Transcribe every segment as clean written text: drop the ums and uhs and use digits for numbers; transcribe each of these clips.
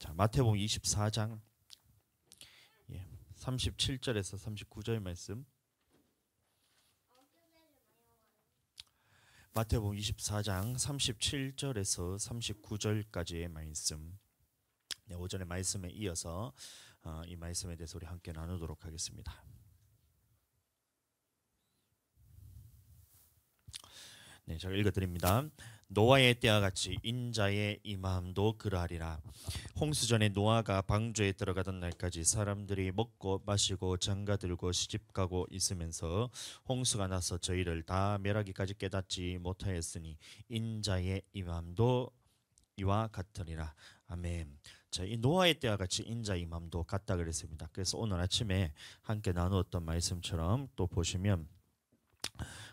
자, 마태복음 24장 37절에서 39절 말씀. 마태복음 24장 37절에서 39절까지의 말씀. 네, 오전의 말씀에 이어서 이 말씀에 대해서 우리 함께 나누도록 하겠습니다. 네, 제가 읽어드립니다. 노아의 때와 같이 인자의 임함도 그러하리라. 홍수전에 노아가 방주에 들어가던 날까지 사람들이 먹고 마시고 장가들고 시집가고 있으면서 홍수가 나서 저희를 다 멸하기까지 깨닫지 못하였으니 인자의 임함도 이와 같으리라. 아멘. 자, 이 노아의 때와 같이 인자의 임함도 같다 그랬습니다. 그래서 오늘 아침에 함께 나누었던 말씀처럼 또 보시면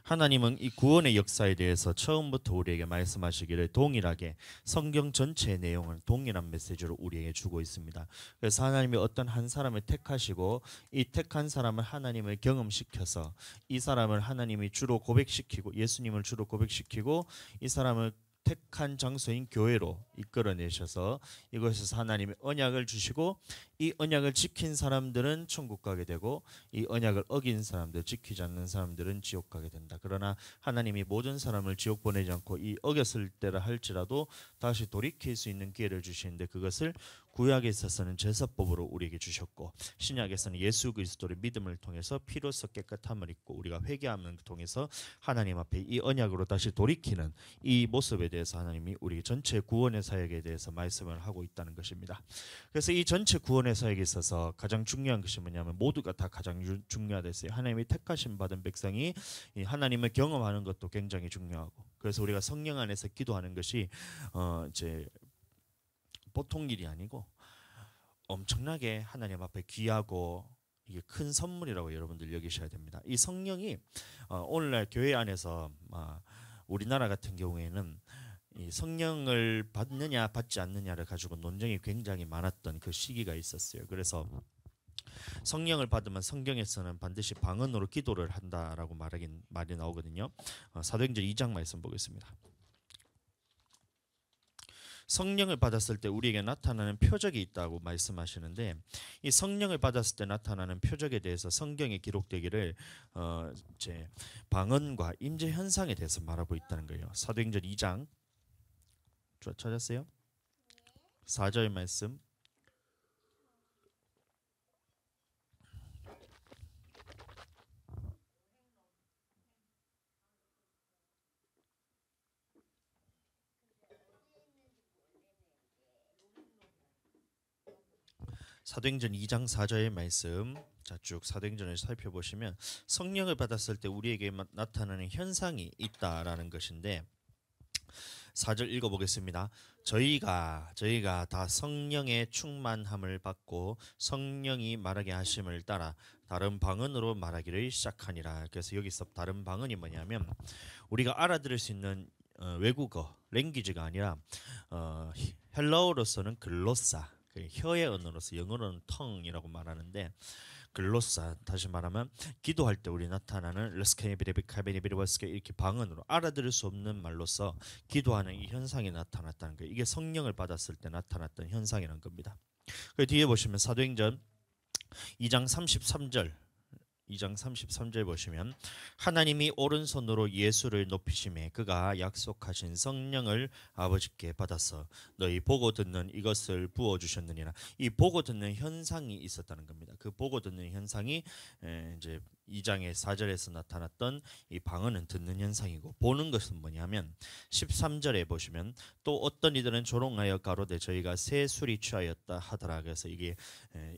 하나님은 이 구원의 역사에 대해서 처음부터 우리에게 말씀하시기를 동일하게 성경 전체의 내용을 동일한 메시지로 우리에게 주고 있습니다. 그래서 하나님이 어떤 한 사람을 택하시고 이 택한 사람을 하나님을 경험시켜서 이 사람을 하나님이 주로 고백시키고 예수님을 주로 고백시키고 이 사람을 택한 장소인 교회로 이끌어내셔서 이곳에서 하나님의 언약을 주시고 이 언약을 지킨 사람들은 천국 가게 되고 이 언약을 어긴 사람들, 지키지 않는 사람들은 지옥 가게 된다. 그러나 하나님이 모든 사람을 지옥 보내지 않고 이 어겼을 때라 할지라도 다시 돌이킬 수 있는 기회를 주시는데 그것을 구약에 있어서는 제사법으로 우리에게 주셨고 신약에서는 예수 그리스도의 믿음을 통해서 피로써 깨끗함을 입고 우리가 회개함을 통해서 하나님 앞에 이 언약으로 다시 돌이키는 이 모습에 대해서 하나님이 우리 전체 구원의 사역에 대해서 말씀을 하고 있다는 것입니다. 그래서 이 전체 구원의 사역에 있어서 가장 중요한 것이 뭐냐면 모두가 다 가장 중요하다 했어요. 하나님이 택하심 받은 백성이 하나님을 경험하는 것도 굉장히 중요하고 그래서 우리가 성령 안에서 기도하는 것이 이제 보통 일이 아니고 엄청나게 하나님 앞에 귀하고 이게 큰 선물이라고 여러분들 여기셔야 됩니다. 이 성령이 오늘날 교회 안에서 우리나라 같은 경우에는 이 성령을 받느냐 받지 않느냐를 가지고 논쟁이 굉장히 많았던 그 시기가 있었어요. 그래서 성령을 받으면 성경에서는 반드시 방언으로 기도를 한다라고 말이 나오거든요. 사도행전 2장 말씀 보겠습니다. 성령을 받았을 때 우리에게 나타나는 표적이 있다고 말씀하시는데 이 성령을 받았을 때 나타나는 표적에 대해서 성경에 기록되기를 이제 방언과 임재 현상에 대해서 말하고 있다는 거예요. 사도행전 2장 찾았어요? 4절 말씀. 사도행전 2장 4절의 말씀. 자, 쭉 사도행전을 살펴보시면 성령을 받았을 때 우리에게 나타나는 현상이 있다라는 것인데 4절 읽어보겠습니다. 저희가 다 성령의 충만함을 받고 성령이 말하게 하심을 따라 다른 방언으로 말하기를 시작하니라. 그래서 여기서 다른 방언이 뭐냐면 우리가 알아들을 수 있는 외국어, 랭귀지가 아니라 헬라어로서는 글로사, 혀의 언어로서 영어로는 텅이라고 말하는데 글로사, 다시 말하면 기도할 때 우리 나타나는 르스케비리비카베니비리버스케 이렇게 방언으로 알아들을 수 없는 말로서 기도하는 이 현상이 나타났다는 거예요. 이게 성령을 받았을 때 나타났던 현상이라는 겁니다. 그 뒤에 보시면 사도행전 2장 33절 보시면 하나님이 오른손으로 예수를 높이심에 그가 약속하신 성령을 아버지께 받아서 너희 보고 듣는 이것을 부어주셨느니라. 이 보고 듣는 현상이 있었다는 겁니다. 그 보고 듣는 현상이 이제 2장의 4절에서 나타났던 이 방언은 듣는 현상이고 보는 것은 뭐냐면 13절에 보시면 또 어떤 이들은 조롱하여 가로되 저희가 새 술이 취하였다 하더라. 그래서 이게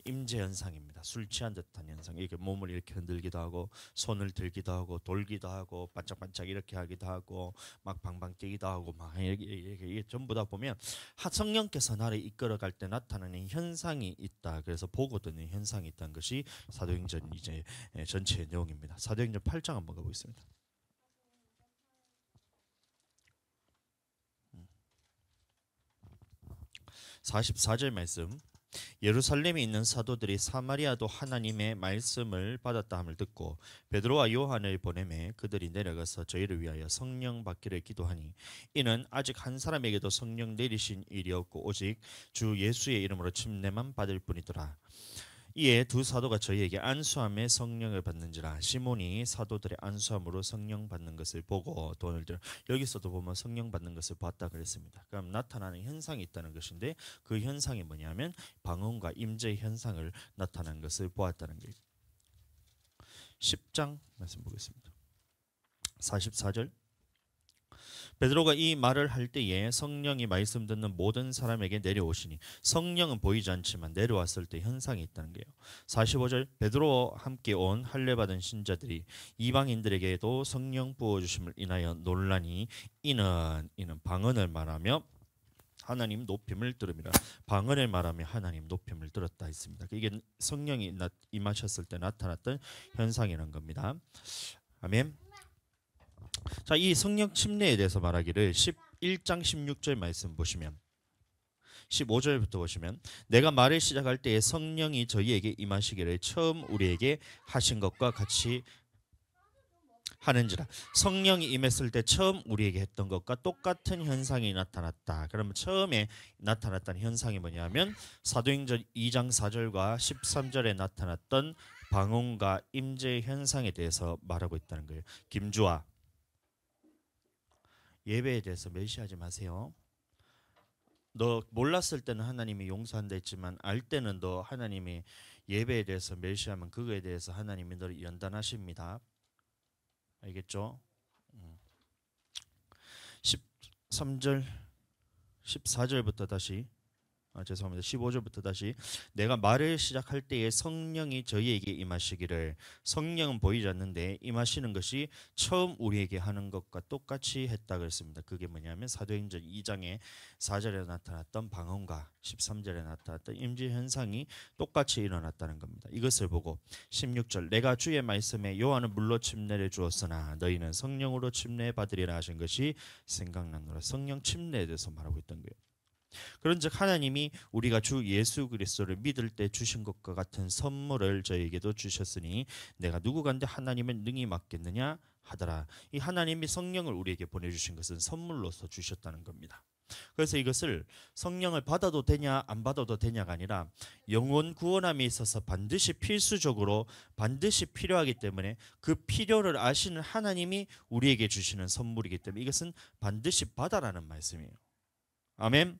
임재 현상입니다. 술 취한 듯한 현상. 이렇게 몸을 이렇게 흔들기도 하고 손을 들기도 하고 돌기도 하고 반짝반짝 이렇게 하기도 하고 막 방방 뛰기도 하고 막 이게 전부 다 보면 성령께서 나를 이끌어갈 때 나타나는 현상이 있다. 그래서 보고 듣는 현상이 있다는 것이 사도행전 이제 전체 내용입니다. 사도행전 8장 한번 가보겠습니다. (44절) 말씀. 예루살렘에 있는 사도들이 사마리아도 하나님의 말씀을 받았다 함을 듣고 베드로와 요한을 보내매 그들이 내려가서 저희를 위하여 성령 받기를 기도하니 이는 아직 한 사람에게도 성령 내리신 일이 없고 오직 주 예수의 이름으로 침례만 받을 뿐이더라. 이에 두 사도가 저희에게 안수함에 성령을 받는지라. 시몬이 사도들의 안수함으로 성령 받는 것을 보고 돈을 들어, 여기서도 보면 성령 받는 것을 봤다 그랬습니다. 그럼 나타나는 현상이 있다는 것인데 그 현상이 뭐냐면 방언과 임재 현상을 나타난 것을 보았다는 거예요. 10장 말씀 보겠습니다. 44절. 베드로가 이 말을 할 때에 성령이 말씀 듣는 모든 사람에게 내려오시니, 성령은 보이지 않지만 내려왔을 때 현상이 있다는 거예요. 45절. 베드로와 함께 온 할례 받은 신자들이 이방인들에게도 성령 부어주심을 인하여 논란이, 이는 방언을 말하며 하나님 높임을 들음이라. 방언을 말하며 하나님 높임을 들었다 했습니다. 이게 성령이 임하셨을 때 나타났던 현상이라는 겁니다. 아멘. 자, 이 성령 침례에 대해서 말하기를 11장 16절 말씀 보시면 15절부터 보시면 내가 말을 시작할 때에 성령이 저희에게 임하시기를 처음 우리에게 하신 것과 같이 하는지라. 성령이 임했을 때 처음 우리에게 했던 것과 똑같은 현상이 나타났다. 그러면 처음에 나타났던 현상이 뭐냐면 사도행전 2장 4절과 13절에 나타났던 방언과 임재 현상에 대해서 말하고 있다는 거예요. 김주아, 예배에 대해서 멸시하지 마세요. 너 몰랐을 때는 하나님이 용서한다 했지만 알 때는 너 하나님이 예배에 대해서 멸시하면 그거에 대해서 하나님이 너를 연단하십니다. 알겠죠? 13절 14절부터 다시 죄송합니다. 15절부터 다시 내가 말을 시작할 때에 성령이 저희에게 임하시기를. 성령은 보이지 않는데 임하시는 것이 처음 우리에게 하는 것과 똑같이 했다 그랬습니다. 그게 뭐냐면 사도행전 2장의 4절에 나타났던 방언과 13절에 나타났던 임재 현상이 똑같이 일어났다는 겁니다. 이것을 보고 16절 내가 주의 말씀에 요한은 물로 침례를 주었으나 너희는 성령으로 침례 받으리라 하신 것이 생각나노라. 성령 침례에 대해서 말하고 있던 거예요. 그런즉 하나님이 우리가 주 예수 그리스도를 믿을 때 주신 것과 같은 선물을 저에게도 주셨으니 내가 누구간데 하나님을 능히 맡겠느냐 하더라. 이 하나님이 성령을 우리에게 보내주신 것은 선물로서 주셨다는 겁니다. 그래서 이것을 성령을 받아도 되냐 안 받아도 되냐가 아니라 영혼 구원함에 있어서 반드시 필수적으로 반드시 필요하기 때문에 그 필요를 아시는 하나님이 우리에게 주시는 선물이기 때문에 이것은 반드시 받아라는 말씀이에요. 아멘.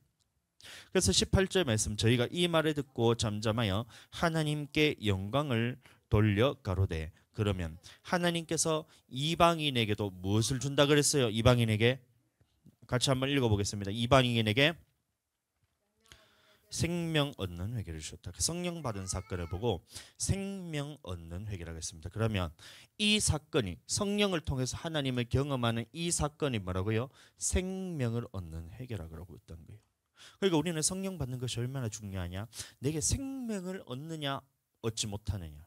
그래서 18절 말씀 저희가 이 말을 듣고 잠잠하여 하나님께 영광을 돌려 가로되. 그러면 하나님께서 이방인에게도 무엇을 준다 그랬어요? 이방인에게 같이 한번 읽어보겠습니다. 이방인에게 생명 얻는 회개를 주셨다. 성령 받은 사건을 보고 생명 얻는 회개라고 했습니다. 그러면 이 사건이 성령을 통해서 하나님을 경험하는 이 사건이 뭐라고요? 생명을 얻는 회개라고 하고 있다는 거예요. 그러니까 우리는 성령 받는 것이 얼마나 중요하냐? 내게 생명을 얻느냐 얻지 못하느냐.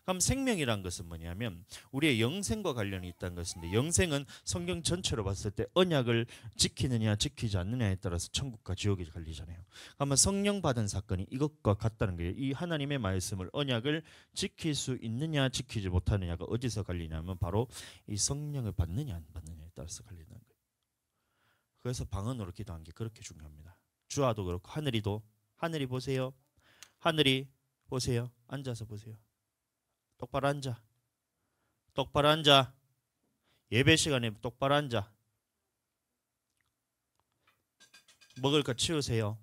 그럼 생명이란 것은 뭐냐면 우리의 영생과 관련이 있다는 것인데, 영생은 성경 전체로 봤을 때 언약을 지키느냐 지키지 않느냐에 따라서 천국과 지옥이 갈리잖아요. 그러면 성령 받은 사건이 이것과 같다는 거예요. 이 하나님의 말씀을 언약을 지킬 수 있느냐 지키지 못하느냐가 어디서 갈리냐면 바로 이 성령을 받느냐 안 받느냐에 따라서 갈리는 거예요. 그래서 방언으로 기도한 게 그렇게 중요합니다. 주아도 그렇고 하늘이도. 하늘이 보세요. 하늘이 보세요. 앉아서 보세요. 똑바로 앉아. 똑바로 앉아. 예배 시간에 똑바로 앉아. 먹을 거 치우세요.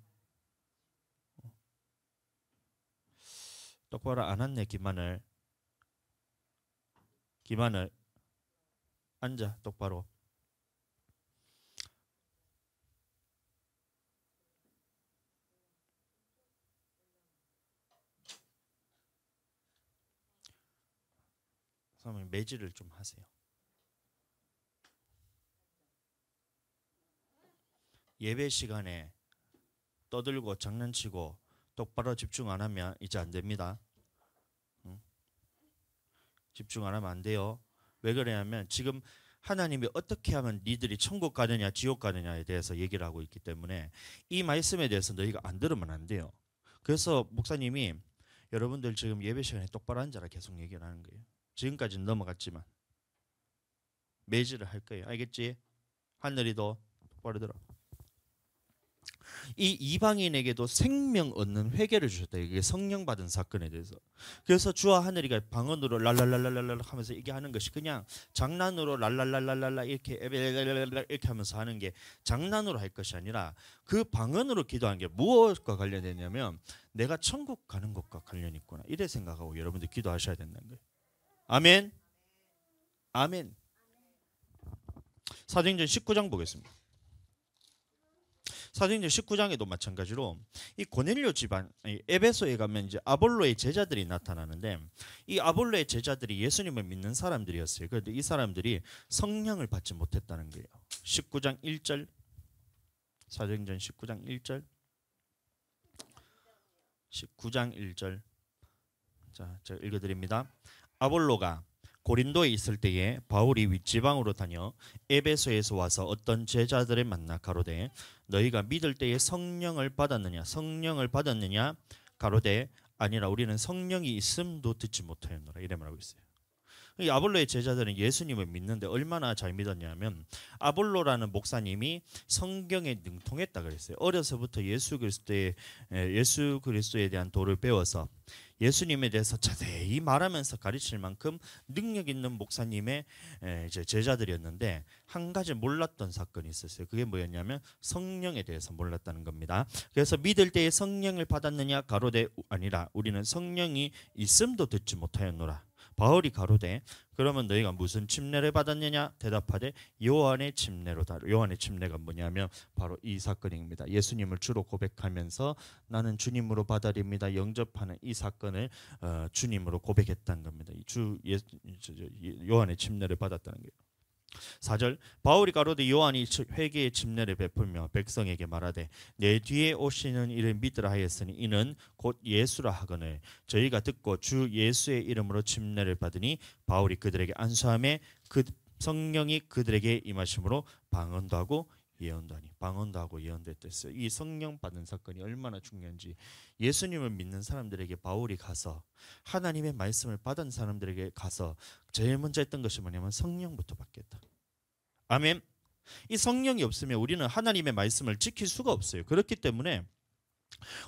똑바로 안 앉네. 기만을 앉아. 똑바로. 그러면 매질을 좀 하세요. 예배 시간에 떠들고 장난치고 똑바로 집중 안 하면 이제 안 됩니다. 집중 안 하면 안 돼요. 왜 그러냐면 지금 하나님이 어떻게 하면 니들이 천국 가느냐 지옥 가느냐에 대해서 얘기를 하고 있기 때문에 이 말씀에 대해서 너희가 안 들으면 안 돼요. 그래서 목사님이 여러분들 지금 예배 시간에 똑바로 앉아라 계속 얘기를 하는 거예요. 지금까지는 넘어갔지만 매질을 할 거예요. 알겠지? 하늘이도 똑바로 들어. 이 이방인에게도 생명 얻는 회개를 주셨다. 이게 성령 받은 사건에 대해서. 그래서 주와 하늘이가 방언으로 랄랄랄랄랄 하면서 이게 하는 것이 그냥 장난으로 랄랄랄랄랄 이렇게 이렇게 하면서 하는 게 장난으로 할 것이 아니라 그 방언으로 기도한 게 무엇과 관련되냐면 내가 천국 가는 것과 관련이 있구나. 이래 생각하고 여러분들 기도하셔야 된다는 거예요. 아멘. 아멘. 사도행전 19장 보겠습니다. 사도행전 19장에도 마찬가지로 이 고넬료 집안 에베소에 가면 이제 아볼로의 제자들이 나타나는데 이 아볼로의 제자들이 예수님을 믿는 사람들이었어요. 그런데 이 사람들이 성령을 받지 못했다는 거예요. 19장 1절 사도행전 19장 1절 19장 1절 자, 제가 읽어드립니다. 아볼로가 고린도에 있을 때에 바울이 윗지방으로 다녀 에베소에서 와서 어떤 제자들을 만나 가로되 너희가 믿을 때에 성령을 받았느냐 가로되 아니라 우리는 성령이 있음도 듣지 못하였노라 이래 말하고 있어요. 이 아볼로의 제자들은 예수님을 믿는데 얼마나 잘 믿었냐면 아볼로라는 목사님이 성경에 능통했다 그랬어요. 어려서부터 예수 그리스도에 대한 도를 배워서 예수님에 대해서 자세히 말하면서 가르칠 만큼 능력 있는 목사님의 이제 제자들이었는데 한 가지 몰랐던 사건이 있었어요. 그게 뭐였냐면 성령에 대해서 몰랐다는 겁니다. 그래서 믿을 때에 성령을 받았느냐 가로되 아니라 우리는 성령이 있음도 듣지 못하였노라. 바울이 가로되 그러면 너희가 무슨 침례를 받았느냐 대답하되 요한의 침례로다. 요한의 침례가 뭐냐면 바로 이 사건입니다. 예수님을 주로 고백하면서 나는 주님으로 받아들입니다 영접하는 이 사건을 주님으로 고백했다는 겁니다. 요한의 침례를 받았다는 거예요. 4절 바울이 가로되 요한이 회개의 침례를 베풀며 백성에게 말하되 내 뒤에 오시는 이를 믿으라 하였으니 이는 곧 예수라 하거늘 저희가 듣고 주 예수의 이름으로 침례를 받으니 바울이 그들에게 안수하며 그 성령이 그들에게 임하심으로 방언도 하고 예언도 하니 방언도 하고 예언도 했댔어요. 이 성령 받는 사건이 얼마나 중요한지 예수님을 믿는 사람들에게 바울이 가서 하나님의 말씀을 받은 사람들에게 가서 제일 먼저 했던 것이 뭐냐면 성령부터 받겠다. 아멘. 이 성령이 없으면 우리는 하나님의 말씀을 지킬 수가 없어요. 그렇기 때문에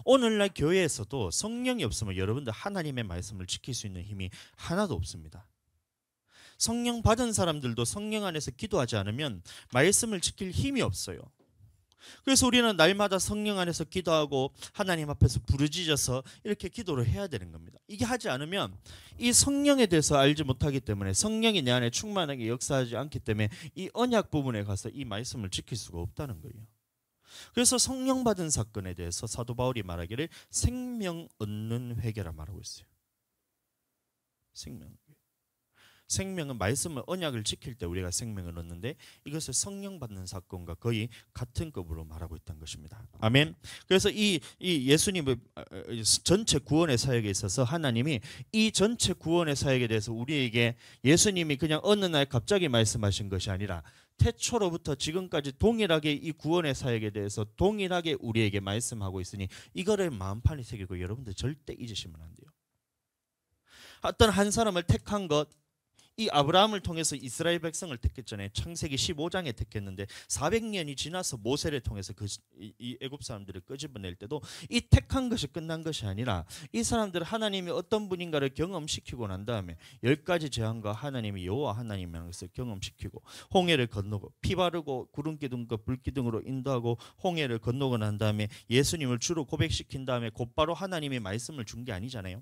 오늘날 교회에서도 성령이 없으면 여러분들 하나님의 말씀을 지킬 수 있는 힘이 하나도 없습니다. 성령 받은 사람들도 성령 안에서 기도하지 않으면 말씀을 지킬 힘이 없어요. 그래서 우리는 날마다 성령 안에서 기도하고 하나님 앞에서 부르짖어서 이렇게 기도를 해야 되는 겁니다. 이게 하지 않으면 이 성령에 대해서 알지 못하기 때문에 성령이 내 안에 충만하게 역사하지 않기 때문에 이 언약 부분에 가서 이 말씀을 지킬 수가 없다는 거예요. 그래서 성령 받은 사건에 대해서 사도 바울이 말하기를 생명 얻는 회개라 말하고 있어요. 생명은 말씀을 언약을 지킬 때 우리가 생명을 얻는데 이것을 성령 받는 사건과 거의 같은 급으로 말하고 있다는 것입니다. 아멘. 그래서 이 예수님의 전체 구원의 사역에 있어서 하나님이 이 전체 구원의 사역에 대해서 우리에게 예수님이 그냥 어느 날 갑자기 말씀하신 것이 아니라 태초로부터 지금까지 동일하게 이 구원의 사역에 대해서 동일하게 우리에게 말씀하고 있으니 이거를 마음판에 새기고 여러분들 절대 잊으시면 안 돼요. 어떤 한 사람을 택한 것 이 아브라함을 통해서 이스라엘 백성을 택했잖아요. 창세기 15장에 택했는데 400년이 지나서 모세를 통해서 이 애굽 사람들을 끄집어낼 때도 이 택한 것이 끝난 것이 아니라 이 사람들은 하나님이 어떤 분인가를 경험시키고 난 다음에 10가지 재앙과 하나님이 여호와 하나님이라는 것을 경험시키고 홍해를 건너고 피 바르고 구름 기둥과 불 기둥으로 인도하고 홍해를 건너고 난 다음에 예수님을 주로 고백시킨 다음에 곧바로 하나님의 말씀을 준 게 아니잖아요.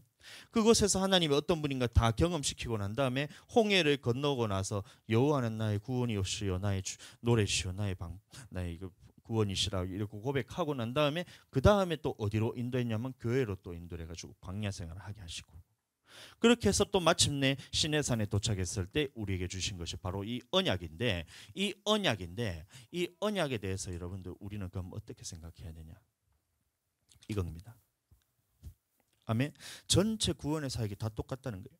그곳에서 하나님이 어떤 분인가 다 경험시키고 난 다음에 홍해를 건너고 나서 여호와는 나의 구원이옵시요 나의 노래시요 나의 구원이시라 이렇게 고백하고 난 다음에 그 다음에 또 어디로 인도했냐면 교회로 또 인도해 가지고 광야 생활을 하게 하시고 그렇게 해서 또 마침내 시내산에 도착했을 때 우리에게 주신 것이 바로 이 언약인데 이 언약에 대해서 여러분들 우리는 그럼 어떻게 생각해야 되냐 이겁니다. 아멘. 전체 구원의 사역이 다 똑같다는 거예요.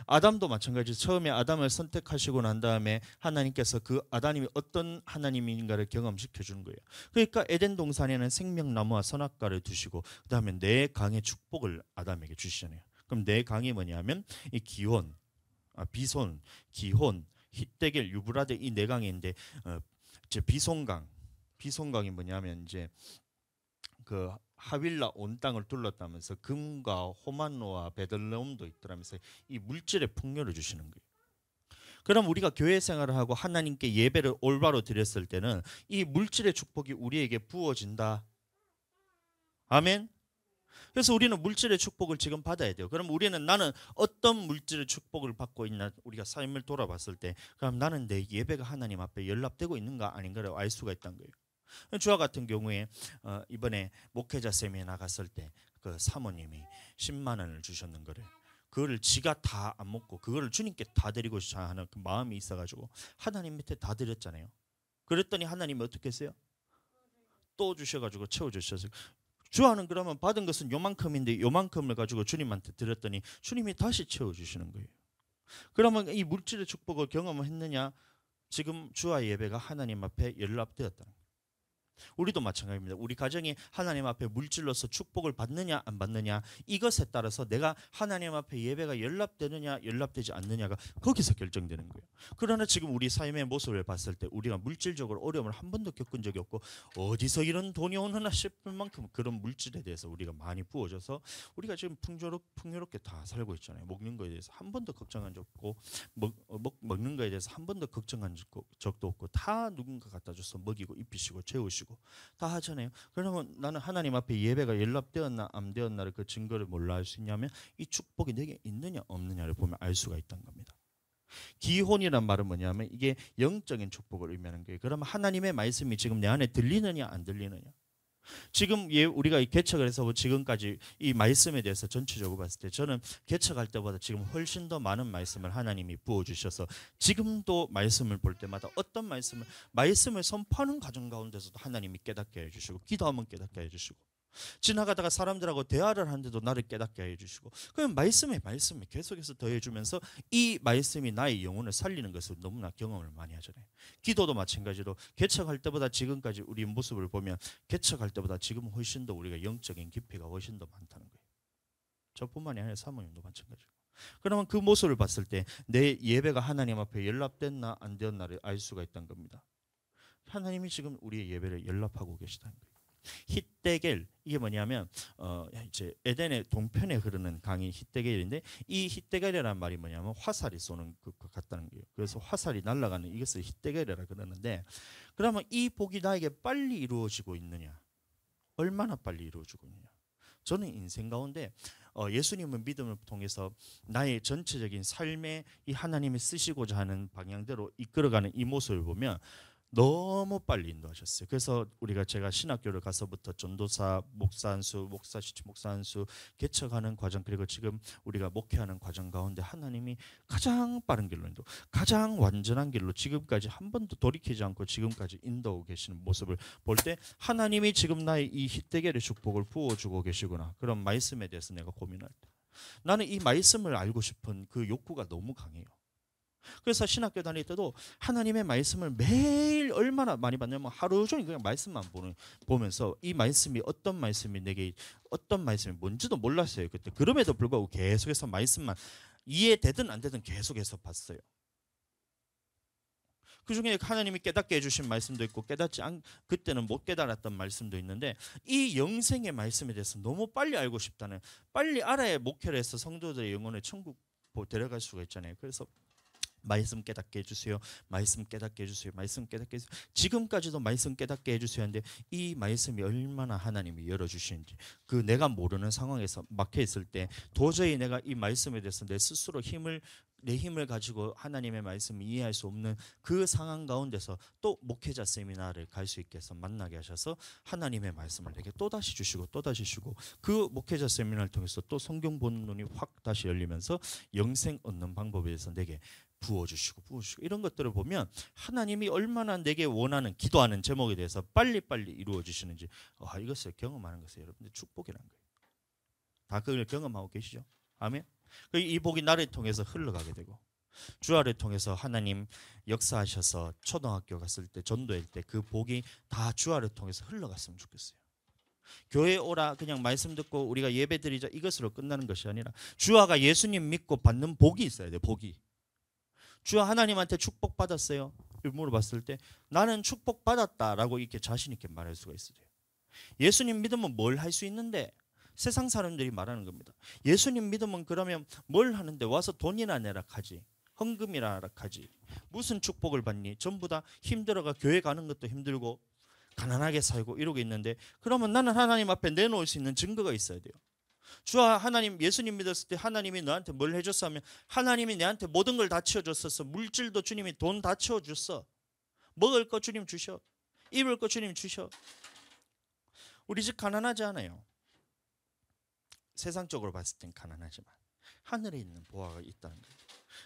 아담도 마찬가지. 처음에 아담을 선택하시고 난 다음에 하나님께서 그 아담이 어떤 하나님인가를 경험시켜 주는 거예요. 그러니까 에덴 동산에는 생명나무와 선악과를 두시고 그다음에 네 강의 축복을 아담에게 주시잖아요. 그럼 네 강이 뭐냐면 이 기혼, 비손, 기혼, hit데겔, 유브라데 이 네 강인데 이제 비손강이 뭐냐면 이제 그 하윌라 온 땅을 둘렀다면서 금과 호만노와 베들레헴도 있더라면서 이 물질의 풍요를 주시는 거예요. 그럼 우리가 교회 생활을 하고 하나님께 예배를 올바로 드렸을 때는 이 물질의 축복이 우리에게 부어진다. 아멘. 그래서 우리는 물질의 축복을 지금 받아야 돼요. 그럼 우리는 나는 어떤 물질의 축복을 받고 있나 우리가 삶을 돌아봤을 때 그럼 나는 내 예배가 하나님 앞에 연락되고 있는가 아닌가를 알 수가 있다는 거예요. 저와 같은 경우에 이번에 목회자 세미나 나갔을 때 그 사모님이 10만 원을 주셨는 거를 그거를 지가 다 안 먹고 그거를 주님께 다 드리고자 하는 그 마음이 있어가지고 하나님 밑에 다 드렸잖아요. 그랬더니 하나님이 어떻게 했어요? 또 주셔가지고 채워주셨어요. 주하는 그러면 받은 것은 요만큼인데 요만큼을 가지고 주님한테 드렸더니 주님이 다시 채워주시는 거예요. 그러면 이 물질의 축복을 경험했느냐? 지금 주와 예배가 하나님 앞에 연락되었다는 거예요. 우리도 마찬가지입니다. 우리 가정이 하나님 앞에 물질로서 축복을 받느냐 안 받느냐 이것에 따라서 내가 하나님 앞에 예배가 연락되느냐 연락되지 않느냐가 거기서 결정되는 거예요. 그러나 지금 우리 삶의 모습을 봤을 때 우리가 물질적으로 어려움을 한 번도 겪은 적이 없고 어디서 이런 돈이 오느냐 싶을 만큼 그런 물질에 대해서 우리가 많이 부어져서 우리가 지금 풍요롭게 다 살고 있잖아요. 먹는 거에 대해서 한 번도 걱정한 적 없고 먹는 거에 대해서 한 번도 걱정한 적도 없고 다 누군가 갖다 줘서 먹이고 입히시고 채우시고 다 하잖아요. 그러면 나는 하나님 앞에 예배가 연락되었나 안 되었나를 그 증거를 뭘로 알 수 있냐면 이 축복이 내게 있느냐 없느냐를 보면 알 수가 있다는 겁니다. 기혼이란 말은 뭐냐면 이게 영적인 축복을 의미하는 거예요. 그러면 하나님의 말씀이 지금 내 안에 들리느냐 안 들리느냐. 지금 우리가 개척을 해서 지금까지 이 말씀에 대해서 전체적으로 봤을 때 저는 개척할 때보다 지금 훨씬 더 많은 말씀을 하나님이 부어주셔서 지금도 말씀을 볼 때마다 어떤 말씀을 선포하는 과정 가운데서도 하나님이 깨닫게 해주시고 기도하면 깨닫게 해주시고 지나가다가 사람들하고 대화를 하는데도 나를 깨닫게 해주시고 그럼 말씀이 계속해서 더해주면서 이 말씀이 나의 영혼을 살리는 것을 너무나 경험을 많이 하잖아요. 기도도 마찬가지로 개척할 때보다 지금까지 우리 모습을 보면 개척할 때보다 지금 훨씬 더 우리가 영적인 깊이가 훨씬 더 많다는 거예요. 저뿐만이 아니라 사모님도 마찬가지고. 그러면 그 모습을 봤을 때 내 예배가 하나님 앞에 연락됐나 안 되었나를 알 수가 있다는 겁니다. 하나님이 지금 우리의 예배를 연락하고 계시다는 거예요. hit데겔 이게 뭐냐면 이제 에덴의 동편에 흐르는 강이 hit데겔인데 이 hit데겔이라는 말이 뭐냐면 화살이 쏘는 것 같다는 거예요. 그래서 화살이 날아가는 이것을 hit데겔이라 그러는데 그러면 이 복이 나에게 빨리 이루어지고 있느냐? 얼마나 빨리 이루어지고 있느냐? 저는 인생 가운데 예수님의 믿음을 통해서 나의 전체적인 삶에 이 하나님이 쓰시고자 하는 방향대로 이끌어가는 이 모습을 보면 너무 빨리 인도하셨어요. 그래서 제가 신학교를 가서부터 전도사, 목사 한수, 목사 한수 개척하는 과정 그리고 지금 우리가 목회하는 과정 가운데 하나님이 가장 빠른 길로 가장 완전한 길로 지금까지 한 번도 돌이키지 않고 지금까지 인도하고 계시는 모습을 볼 때 하나님이 지금 나의 이 hit데겔의 축복을 부어주고 계시구나. 그런 말씀에 대해서 내가 고민할 때 나는 이 말씀을 알고 싶은 그 욕구가 너무 강해요. 그래서 신학교 다닐 때도 하나님의 말씀을 매일 얼마나 많이 받냐면 하루 종일 그냥 말씀만 보면서 이 말씀이 어떤 말씀이 내게 어떤 말씀이 뭔지도 몰랐어요. 그때 그럼에도 불구하고 계속해서 말씀만 이해되든 안 되든 계속해서 봤어요. 그중에 하나님이 깨닫게 해주신 말씀도 있고 그때는 못 깨달았던 말씀도 있는데 이 영생의 말씀에 대해서 너무 빨리 알고 싶다는 빨리 알아야 목회를 해서 성도들의 영혼을 천국 데려갈 수가 있잖아요. 그래서 말씀 깨닫게 해주세요. 말씀 깨닫게 해주세요. 말씀 깨닫게 해주세요. 지금까지도 말씀 깨닫게 해주세요 하는데 이 말씀이 얼마나 하나님이 열어주시는지 그 내가 모르는 상황에서 막혀 있을 때 도저히 내가 이 말씀에 대해서 내 스스로 내 힘을 가지고 하나님의 말씀을 이해할 수 없는 그 상황 가운데서 또 목회자 세미나를 갈 수 있게 해서 만나게 하셔서 하나님의 말씀을 내게 또다시 주시고 그 목회자 세미나를 통해서 또 성경 보는 눈이 확 다시 열리면서 영생 얻는 방법에 대해서 내게 부어주시고 이런 것들을 보면 하나님이 얼마나 내게 원하는 기도하는 제목에 대해서 빨리빨리 이루어지시는지 이것을 경험하는 것이 여러분들 축복이라는 거예요. 다 그걸 경험하고 계시죠? 아멘. 이 복이 나를 통해서 흘러가게 되고, 주아를 통해서 하나님 역사하셔서 초등학교 갔을 때 전도할 때 그 복이 다 주아를 통해서 흘러갔으면 좋겠어요. 교회 오라 그냥 말씀 듣고 우리가 예배 드리자 이것으로 끝나는 것이 아니라 주아가 예수님 믿고 받는 복이 있어야 돼요. 복이. 주아 하나님한테 축복받았어요? 물어봤을 때 나는 축복받았다라고 이렇게 자신 있게 말할 수가 있어요. 예수님 믿으면 뭘 할 수 있는데? 세상 사람들이 말하는 겁니다. 예수님 믿으면 그러면 뭘 하는데? 와서 돈이나 내라 하지, 헌금이나 하지, 무슨 축복을 받니? 전부 다 힘들어가 교회 가는 것도 힘들고 가난하게 살고 이러고 있는데, 그러면 나는 하나님 앞에 내놓을 수 있는 증거가 있어야 돼요. 주아 하나님 예수님 믿었을 때 하나님이 너한테 뭘 해줬어 하면 하나님이 내한테 모든 걸 다 채워줬었어. 물질도 주님이 돈 다 채워줬어. 먹을 거 주님 주셔, 입을 거 주님 주셔. 우리 집 가난하지 않아요. 세상적으로 봤을 땐 가난하지만 하늘에 있는 보화가 있다는 거예요.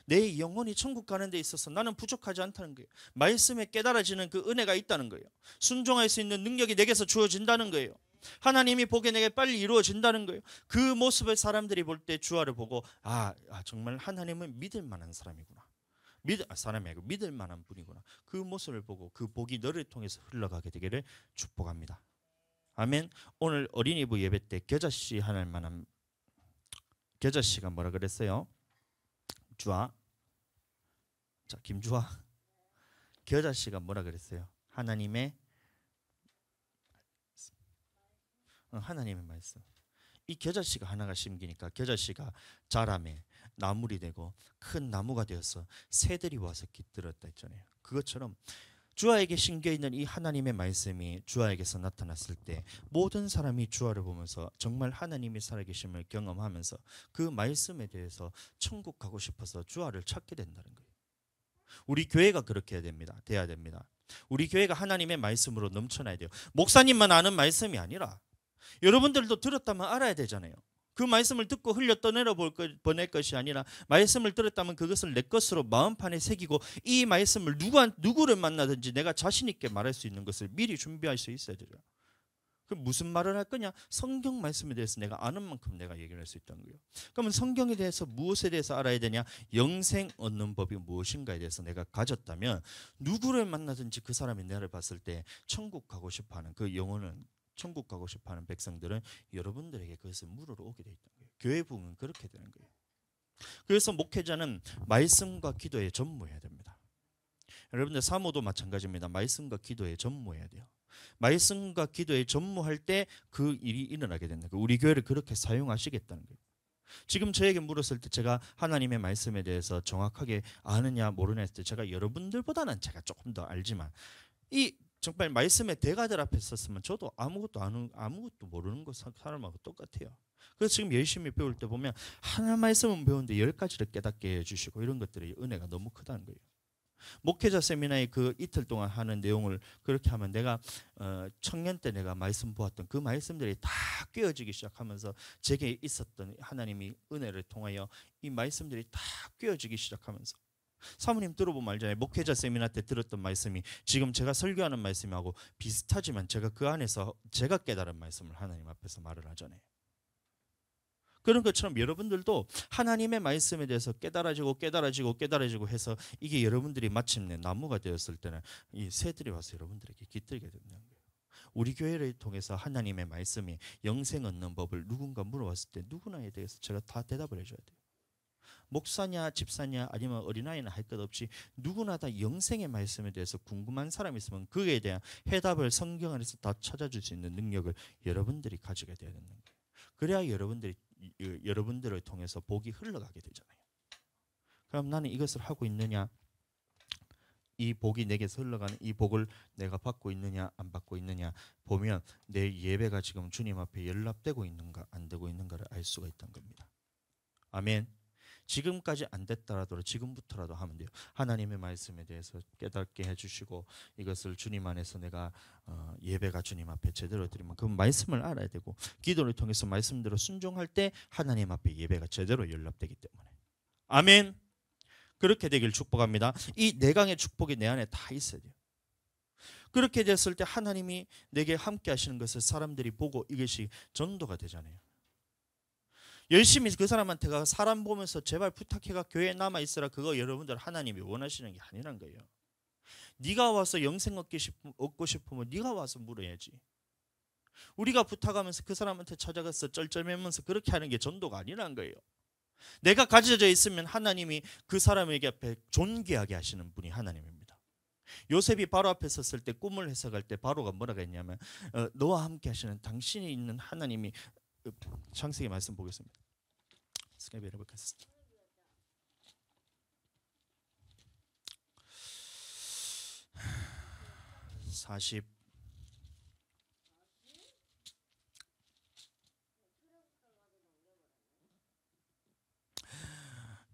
내 영혼이 천국 가는 데 있어서 나는 부족하지 않다는 거예요. 말씀에 깨달아지는 그 은혜가 있다는 거예요. 순종할 수 있는 능력이 내게서 주어진다는 거예요. 하나님이 보기에 내게 빨리 이루어진다는 거예요. 그 모습을 사람들이 볼 때 주아를 보고 정말 하나님은 믿을 만한 사람이구나. 사람이 아니고 믿을 만한 분이구나. 그 모습을 보고 그 복이 너를 통해서 흘러가게 되기를 축복합니다. 아멘. 오늘 어린이부 예배 때 겨자씨 할 만한, 겨자씨가 뭐라 그랬어요? 주아. 자, 김주아. 겨자씨가 뭐라 그랬어요? 하나님의 말씀. 이 겨자씨가 하나가 심기니까 겨자씨가 자라매 나물이 되고 큰 나무가 되어서 새들이 와서 깃들었다 했잖아요. 그것처럼 주아에게 심겨 있는 이 하나님의 말씀이 주아에게서 나타났을 때 모든 사람이 주아를 보면서 정말 하나님이 살아계심을 경험하면서 그 말씀에 대해서 천국 가고 싶어서 주아를 찾게 된다는 거예요. 우리 교회가 그렇게 돼야 됩니다. 우리 교회가 하나님의 말씀으로 넘쳐나야 돼요. 목사님만 아는 말씀이 아니라 여러분들도 들었다면 알아야 되잖아요. 그 말씀을 듣고 흘려 떠내려 보낼 것이 아니라 말씀을 들었다면 그것을 내 것으로 마음판에 새기고 이 말씀을 누구를 만나든지 내가 자신 있게 말할 수 있는 것을 미리 준비할 수 있어야 되죠. 그럼 무슨 말을 할 거냐? 성경 말씀에 대해서 내가 아는 만큼 내가 얘기를 할 수 있다는 거예요. 그러면 성경에 대해서 무엇에 대해서 알아야 되냐? 영생 얻는 법이 무엇인가에 대해서 내가 가졌다면 누구를 만나든지 그 사람이 나를 봤을 때 천국 가고 싶어하는 그 영혼은, 천국 가고 싶어하는 백성들은 여러분들에게 그것을 물으러 오게 돼 있다는 거예요. 교회 부흥은 그렇게 되는 거예요. 그래서 목회자는 말씀과 기도에 전무해야 됩니다. 여러분들 사모도 마찬가지입니다. 말씀과 기도에 전무해야 돼요. 말씀과 기도에 전무할 때 그 일이 일어나게 된다. 우리 교회를 그렇게 사용하시겠다는 거예요. 지금 저에게 물었을 때 제가 하나님의 말씀에 대해서 정확하게 아느냐 모르냐 했을 때 제가 여러분들보다는 제가 조금 더 알지만 이 정말 말씀의 대가들 앞에 섰으면 저도 아무것도 모르는 거 사람하고 똑같아요. 그래서 지금 열심히 배울 때 보면 하나 말씀은 배우는데 10가지를 깨닫게 해주시고 이런 것들이 은혜가 너무 크다는 거예요. 목회자 세미나에 그 이틀 동안 하는 내용을 그렇게 하면 내가 청년 때 내가 말씀 보았던 그 말씀들이 다 꿰어지기 시작하면서 제게 있었던 하나님이 은혜를 통하여 이 말씀들이 다 꿰어지기 시작하면서 사모님 들어보면 알잖아요. 목회자 세미나 때 들었던 말씀이 지금 제가 설교하는 말씀하고 비슷하지만 제가 그 안에서 제가 깨달은 말씀을 하나님 앞에서 말을 하잖아요. 그런 것처럼 여러분들도 하나님의 말씀에 대해서 깨달아지고 해서 이게 여러분들이 마침내 나무가 되었을 때는 이 새들이 와서 여러분들에게 깃들게 된다는 거예요. 우리 교회를 통해서 하나님의 말씀이 영생 얻는 법을 누군가 물어봤을 때 누구나에 대해서 제가 다 대답을 해줘야 돼요. 목사냐 집사냐 아니면 어린아이나 할 것 없이 누구나 다 영생의 말씀에 대해서 궁금한 사람이 있으면 그에 대한 해답을 성경 안에서 다 찾아줄 수 있는 능력을 여러분들이 가지게 되어야 되는 거예요. 그래야 여러분들을 통해서 복이 흘러가게 되잖아요. 그럼 나는 이것을 하고 있느냐? 이 복이 내게서 흘러가는 이 복을 내가 받고 있느냐 안 받고 있느냐 보면 내 예배가 지금 주님 앞에 연락되고 있는가 안 되고 있는가를 알 수가 있다는 겁니다. 아멘. 지금까지 안 됐더라도 지금부터라도 하면 돼요. 하나님의 말씀에 대해서 깨닫게 해주시고 이것을 주님 안에서 내가 예배가 주님 앞에 제대로 드리면 그 말씀을 알아야 되고 기도를 통해서 말씀대로 순종할 때 하나님 앞에 예배가 제대로 연락되기 때문에 아멘. 그렇게 되길 축복합니다. 이 내강의 축복이 내 안에 다 있어야 돼요. 그렇게 됐을 때 하나님이 내게 함께 하시는 것을 사람들이 보고 이것이 전도가 되잖아요. 열심히 그 사람한테가 사람 보면서 제발 부탁해가 교회에 남아 있으라, 그거 여러분들 하나님이 원하시는 게 아니란 거예요. 네가 와서 영생 얻고 싶으면 네가 와서 물어야지. 우리가 부탁하면서 그 사람한테 찾아가서 쩔쩔매면서 그렇게 하는 게 전도가 아니란 거예요. 내가 가져져 있으면 하나님이 그 사람에게 앞에 존귀하게 하시는 분이 하나님입니다. 요셉이 바로 앞에 섰을 때 꿈을 해석할 때 바로가 뭐라고 했냐면 너와 함께 하시는 당신이 있는 하나님이, 창세기 말씀 보겠습니다.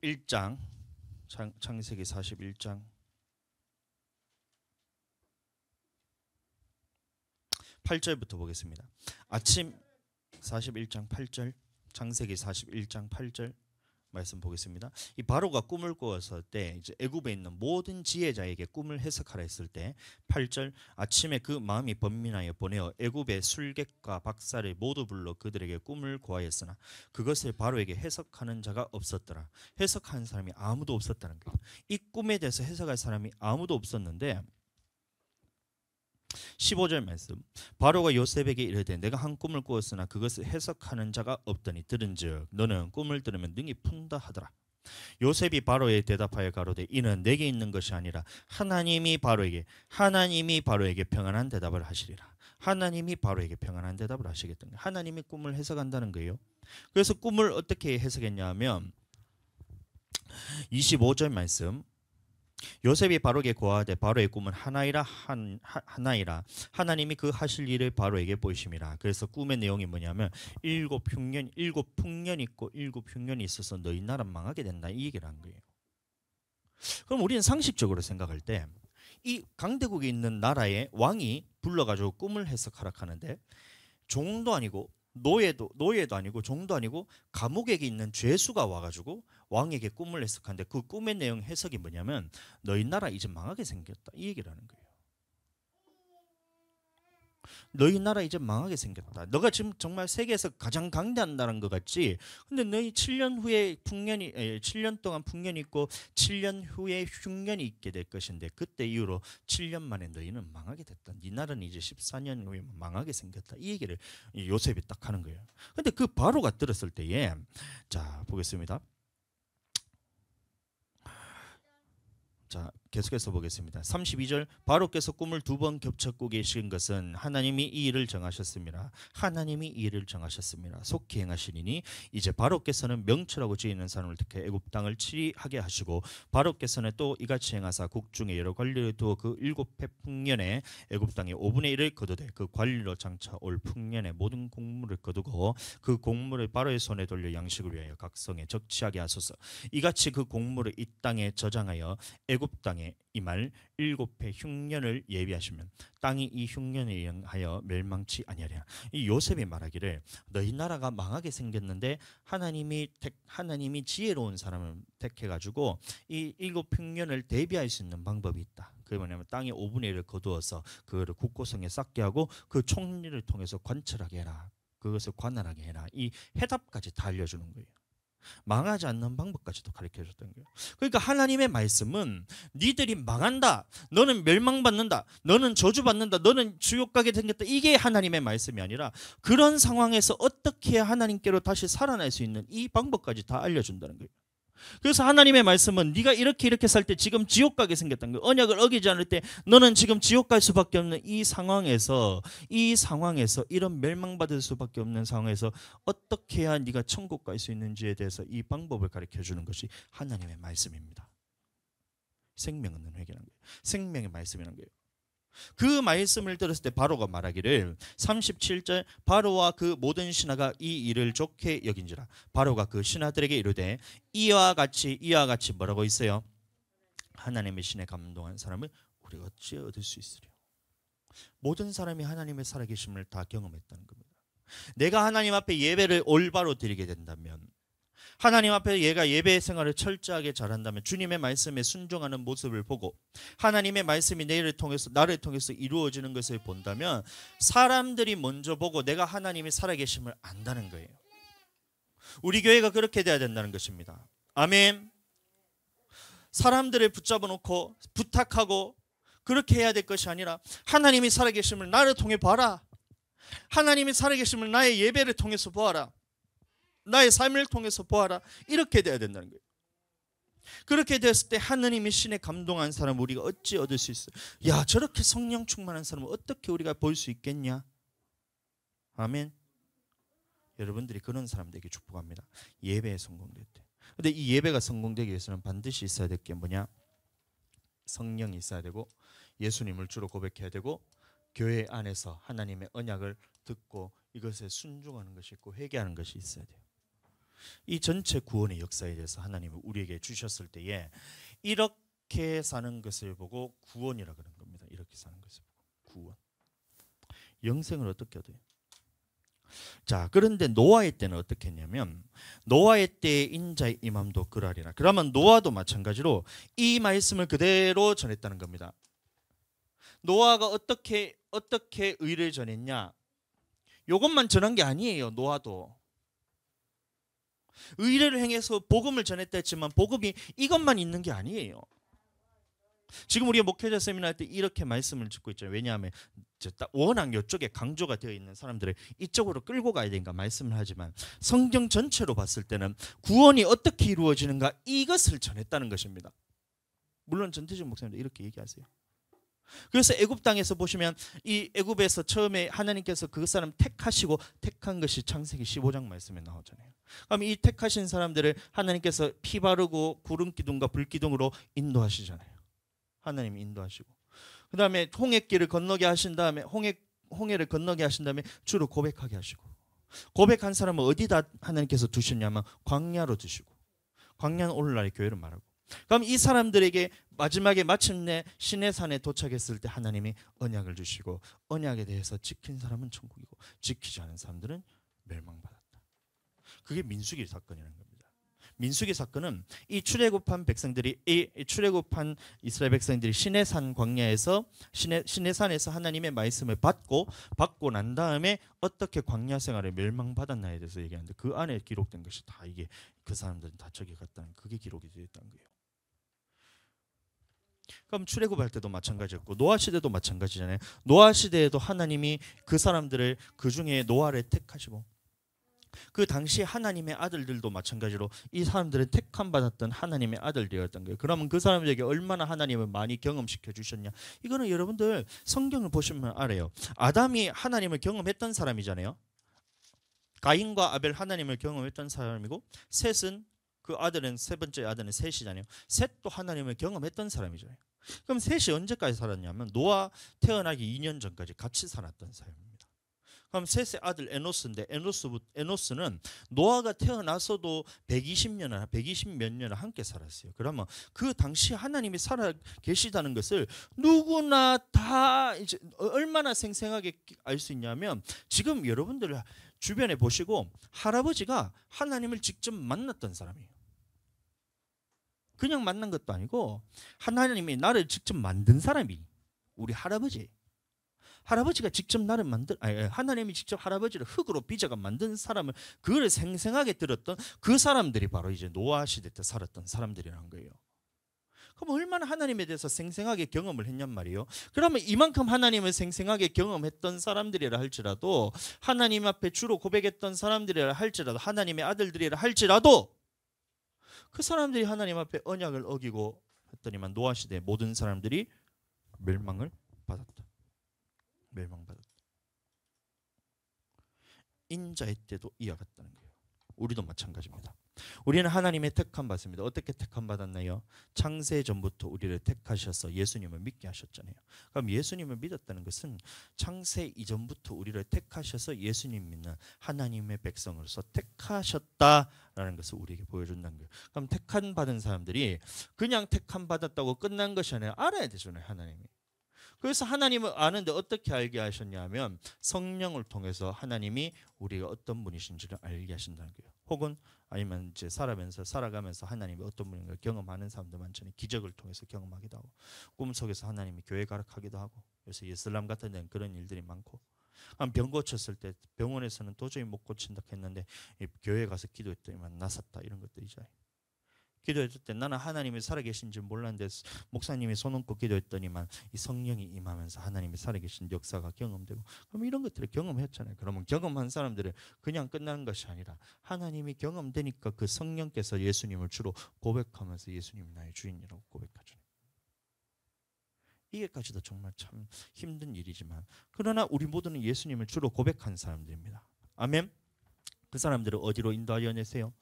41장, 창세기 41장 8절부터 보겠습니다. 아침 41장 8절, 창세기 41장 8절 말씀 보겠습니다. 이 바로가 꿈을 꾸었을 때 이제 애굽에 있는 모든 지혜자에게 꿈을 해석하라 했을 때 8절, 아침에 그 마음이 번민하여 보내어 애굽의 술객과 박사를 모두 불러 그들에게 꿈을 고하였으나 그것을 바로에게 해석하는 자가 없었더라. 해석하는 사람이 아무도 없었다는 거예요. 이 꿈에 대해서 해석할 사람이 아무도 없었는데 15절 말씀, 바로가 요셉에게 이르되 내가 한 꿈을 꾸었으나 그것을 해석하는 자가 없더니 들은즉 너는 꿈을 들으면 능히 푼다 하더라. 요셉이 바로에 대답하여 가로되 이는 내게 있는 것이 아니라 하나님이 바로에게 평안한 대답을 하시리라. 하나님이 바로에게 평안한 대답을 하시겠던 거예요. 하나님이 꿈을 해석한다는 거예요. 그래서 꿈을 어떻게 해석했냐 하면 25절 말씀, 요셉이 바로에게 고하되 바로의 꿈은 하나이라 하나님이 그 하실 일을 바로에게 보이심이라. 그래서 꿈의 내용이 뭐냐면 일곱 풍년이 있고 일곱 흉년이 있어서 너희 나라 망하게 된다, 이 얘기를 한 거예요. 그럼 우리는 상식적으로 생각할 때 이 강대국에 있는 나라의 왕이 불러가지고 꿈을 해석하라 하는데 종도 아니고 노예도 아니고 종도 아니고 감옥에 있는 죄수가 와가지고 왕에게 꿈을 해석하는데 그 꿈의 내용 해석이 뭐냐면 너희 나라 이제 망하게 생겼다, 이 얘기를 하는 거예요. 너희 나라 이제 망하게 생겼다. 너가 지금 정말 세계에서 가장 강대한 나라인 것 같지? 근데 너희 7년 후에 7년 동안 풍년이 있고 7년 후에 흉년이 있게 될 것인데 그때 이후로 7년 만에 너희는 망하게 됐다. 네 나라는 이제 14년 후에 망하게 생겼다, 이 얘기를 요셉이 딱 하는 거예요. 근데 그 바로가 들었을 때에, 자 보겠습니다. 자 계속해서 보겠습니다. 32절, 바로께서 꿈을 두 번 겹쳤고 계신 것은 하나님이 이 일을 정하셨습니다. 하나님이 이 일을 정하셨습니다. 속히 행하시리니 이제 바로께서는 명철하고 지혜 있는 사람을 택해 애굽 땅을 치리하게 하시고 바로께서는 또 이같이 행하사 국중에 여러 관리를 두어 그 7해 풍년에 애굽 땅의 5분의 1을 거두되 그 관리로 장차 올 풍년에 모든 곡물을 거두고 그 곡물을 바로의 손에 돌려 양식을 위하여 각 성에 적치하게 하소서. 이같이 그 곡물을 이 땅에 저장하여 애굽 땅에 이말 7해 흉년을 예비하시면 땅이 이 흉년에 의하여 멸망치 아니하리라. 이 요셉이 말하기를 너희 나라가 망하게 생겼는데 하나님이 지혜로운 사람을 택해 가지고 이 7흉년을 대비할 수 있는 방법이 있다. 그게 뭐냐면 땅의 5분의 1을 거두어서 그거를 국고성에 쌓게 하고 그 총리를 통해서 관철하게 해라. 그것을 관할하게 해라. 이 해답까지 다 알려주는 거예요. 망하지 않는 방법까지도 가르쳐 줬던 거예요. 그러니까 하나님의 말씀은 니들이 망한다, 너는 멸망받는다, 너는 저주받는다, 너는 지옥 가게 생겼다, 이게 하나님의 말씀이 아니라 그런 상황에서 어떻게 하나님께로 다시 살아날 수 있는 이 방법까지 다 알려준다는 거예요. 그래서 하나님의 말씀은 네가 이렇게 살 때 지금 지옥 가게 생겼다는 거예요. 언약을 어기지 않을 때 너는 지금 지옥 갈 수밖에 없는 이 상황에서 이런 멸망받을 수밖에 없는 상황에서 어떻게 해야 네가 천국 갈 수 있는지에 대해서 이 방법을 가르쳐 주는 것이 하나님의 말씀입니다. 생명 얻는 회개라는 거예요. 생명의 말씀이라는 거예요. 그 말씀을 들었을 때 바로가 말하기를 37절, 바로와 그 모든 신하가 이 일을 좋게 여긴지라. 바로가 그 신하들에게 이르되 이와 같이 뭐라고 있어요? 하나님의 신에 감동한 사람을 우리가 어찌 얻을 수 있으려. 모든 사람이 하나님의 살아계심을 다 경험했다는 겁니다. 내가 하나님 앞에 예배를 올바로 드리게 된다면, 하나님 앞에 얘가 예배 생활을 철저하게 잘한다면, 주님의 말씀에 순종하는 모습을 보고 하나님의 말씀이 나를 통해서 이루어지는 것을 본다면 사람들이 먼저 보고 내가 하나님이 살아계심을 안다는 거예요. 우리 교회가 그렇게 돼야 된다는 것입니다. 아멘. 사람들을 붙잡아 놓고 부탁하고 그렇게 해야 될 것이 아니라 하나님이 살아계심을 나를 통해 봐라. 하나님이 살아계심을 나의 예배를 통해서 보아라. 나의 삶을 통해서 보아라. 이렇게 돼야 된다는 거예요. 그렇게 됐을 때 하나님이 신에 감동한 사람 우리가 어찌 얻을 수 있어요? 야, 저렇게 성령 충만한 사람을 어떻게 우리가 볼 수 있겠냐? 아멘. 여러분들이 그런 사람들에게 축복합니다. 예배에 성공될 때. 근데 이 예배가 성공되기 위해서는 반드시 있어야 될 게 뭐냐? 성령이 있어야 되고 예수님을 주로 고백해야 되고 교회 안에서 하나님의 언약을 듣고 이것에 순종하는 것이 있고 회개하는 것이 있어야 돼요. 이 전체 구원의 역사에 대해서 하나님은 우리에게 주셨을 때에 이렇게 사는 것을 보고 구원이라 그런 겁니다. 이렇게 사는 것을 보고 구원. 영생을 어떻게 얻어요? 자, 그런데 노아의 때는 어떻게 했냐면 노아의 때의 인자의 임함도 그러하리라. 그러면 노아도 마찬가지로 이 말씀을 그대로 전했다는 겁니다. 노아가 어떻게 의를 전했냐? 이것만 전한 게 아니에요. 노아도 의를 행해서 복음을 전했다 했지만 복음이 이것만 있는 게 아니에요. 지금 우리가 목회자 세미나 할 때 이렇게 말씀을 듣고 있잖아요. 왜냐하면 워낙 이쪽에 강조가 되어 있는 사람들을 이쪽으로 끌고 가야 되니까 말씀을 하지만 성경 전체로 봤을 때는 구원이 어떻게 이루어지는가 이것을 전했다는 것입니다. 물론 전태준 목사님도 이렇게 얘기하세요. 그래서 애굽 땅에서 보시면 이 애굽에서 처음에 하나님께서 그 사람 택하시고 택한 것이 창세기 15장 말씀에 나오잖아요. 그럼 이 택하신 사람들을 하나님께서 피 바르고 구름 기둥과 불 기둥으로 인도하시잖아요. 하나님이 인도하시고 그 다음에 홍해길을 건너게 하신 다음에 홍해를 건너게 하신 다음에 주로 고백하게 하시고 고백한 사람은 어디다 하나님께서 두셨냐면 광야로 두시고 광야는 오늘날의 교회를 말하고 그럼 이 사람들에게 마지막에 마침내 시내산에 도착했을 때 하나님이 언약을 주시고 언약에 대해서 지킨 사람은 천국이고 지키지 않은 사람들은 멸망받았다. 그게 민수기 사건이라는 겁니다. 민수기 사건은 이 출애굽한 백성들이 이 출애굽한 이스라엘 백성들이 시내산 광야에서 시내산에서 하나님의 말씀을 받고 난 다음에 어떻게 광야 생활에 멸망받았나에 대해서 얘기하는데 그 안에 기록된 것이 다 이게 그 사람들은 다 저기 갔다는 그게 기록이 되어 있다는 거예요. 그럼 출애굽할 때도 마찬가지였고 노아 시대도 마찬가지잖아요. 노아 시대에도 하나님이 그 사람들을 그 중에 노아를 택하시고 그 당시 하나님의 아들들도 마찬가지로 이 사람들은 택함 받았던 하나님의 아들들이었던 거예요. 그러면 그 사람들에게 얼마나 하나님을 많이 경험시켜 주셨냐? 이거는 여러분들 성경을 보시면 알아요. 아담이 하나님을 경험했던 사람이잖아요. 가인과 아벨 하나님을 경험했던 사람이고 셋은 그 아들은 세 번째 아들은 셋이잖아요. 셋도 하나님을 경험했던 사람이잖아요. 그럼 셋이 언제까지 살았냐면 노아 태어나기 2년 전까지 같이 살았던 사람입니다. 그럼 셋의 아들 에노스인데 에노스는 노아가 태어나서도 120몇 년을 함께 살았어요. 그러면 그 당시 하나님이 살아 계시다는 것을 누구나 다 이제 얼마나 생생하게 알 수 있냐면 지금 여러분들 주변에 보시고 할아버지가 하나님을 직접 만났던 사람이에요. 그냥 만난 것도 아니고 하나님이 나를 직접 만든 사람이 우리 할아버지. 할아버지가 직접 나를 하나님이 직접 할아버지를 흙으로 빚어가 만든 사람을 그를 생생하게 들었던 그 사람들이 바로 이제 노아 시대 때 살았던 사람들이라는 거예요. 그럼 얼마나 하나님에 대해서 생생하게 경험을 했냔 말이에요. 그러면 이만큼 하나님을 생생하게 경험했던 사람들이라 할지라도 하나님 앞에 주로 고백했던 사람들이라 할지라도 하나님의 아들들이라 할지라도 그 사람들이 하나님 앞에 언약을 어기고 했더니만 노아 시대의 모든 사람들이 멸망을 받았다. 멸망받았다. 인자의 때도 이와 같다는 거예요. 우리도 마찬가지입니다. 우리는 하나님의 택함 받습니다. 어떻게 택함 받았나요? 창세 전부터 우리를 택하셔서 예수님을 믿게 하셨잖아요. 그럼 예수님을 믿었다는 것은 창세 이전부터 우리를 택하셔서 예수님 믿는 하나님의 백성으로서 택하셨다라는 것을 우리에게 보여준다는 거예요. 그럼 택함 받은 사람들이 그냥 택함 받았다고 끝난 것이 아니라 알아야 되잖아요. 하나님이. 그래서 하나님을 아는데 어떻게 알게 하셨냐면 성령을 통해서 하나님이 우리가 어떤 분이신지를 알게 하신다는 거예요. 혹은 아니면 이제 살아가면서 하나님이 어떤 분인가 경험하는 사람들 많잖아요. 기적을 통해서 경험하기도 하고 꿈속에서 하나님이 교회 가락하기도 하고 그래서 예슬람 같은 데는 그런 일들이 많고 병 고쳤을 때 병원에서는 도저히 못 고친다 했는데 교회 가서 기도했더니만 나섰다, 이런 것들이죠. 기도했을 때 나는 하나님이 살아계신지 몰랐는데 목사님이 손 얹고 기도했더니만 이 성령이 임하면서 하나님이 살아계신 역사가 경험되고, 그럼 이런 것들을 경험했잖아요. 그러면 경험한 사람들은 그냥 끝나는 것이 아니라 하나님이 경험되니까 그 성령께서 예수님을 주로 고백하면서 예수님이 나의 주인이라고 고백하죠. 이게까지도 정말 참 힘든 일이지만, 그러나 우리 모두는 예수님을 주로 고백한 사람들입니다. 아멘. 그 사람들을 어디로 인도하여 내세요?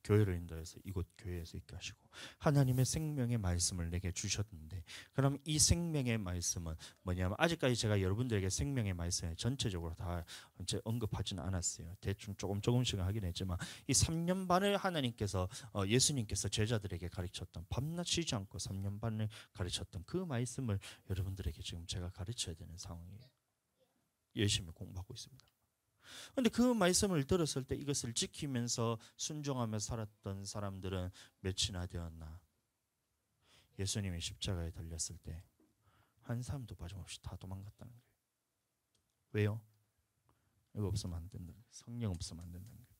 교회를 인도해서 이곳 교회에서 있게 하시고, 하나님의 생명의 말씀을 내게 주셨는데, 그럼 이 생명의 말씀은 뭐냐면, 아직까지 제가 여러분들에게 생명의 말씀을 전체적으로 다 이제 언급하지는 않았어요. 대충 조금씩 하긴 했지만, 이 3년 반을 하나님께서 예수님께서 제자들에게 가르쳤던, 밤낮 쉬지 않고 3년 반을 가르쳤던 그 말씀을 여러분들에게 지금 제가 가르쳐야 되는 상황이에요. 열심히 공부하고 있습니다. 그런데 그 말씀을 들었을 때 이것을 지키면서 순종하며 살았던 사람들은 몇이나 되었나? 예수님이 십자가에 달렸을 때 한 사람도 빠짐없이 다 도망갔다는 거예요. 왜요? 이거 없으면 안 된다는 거예요. 성령 없으면 안 된다는 거예요.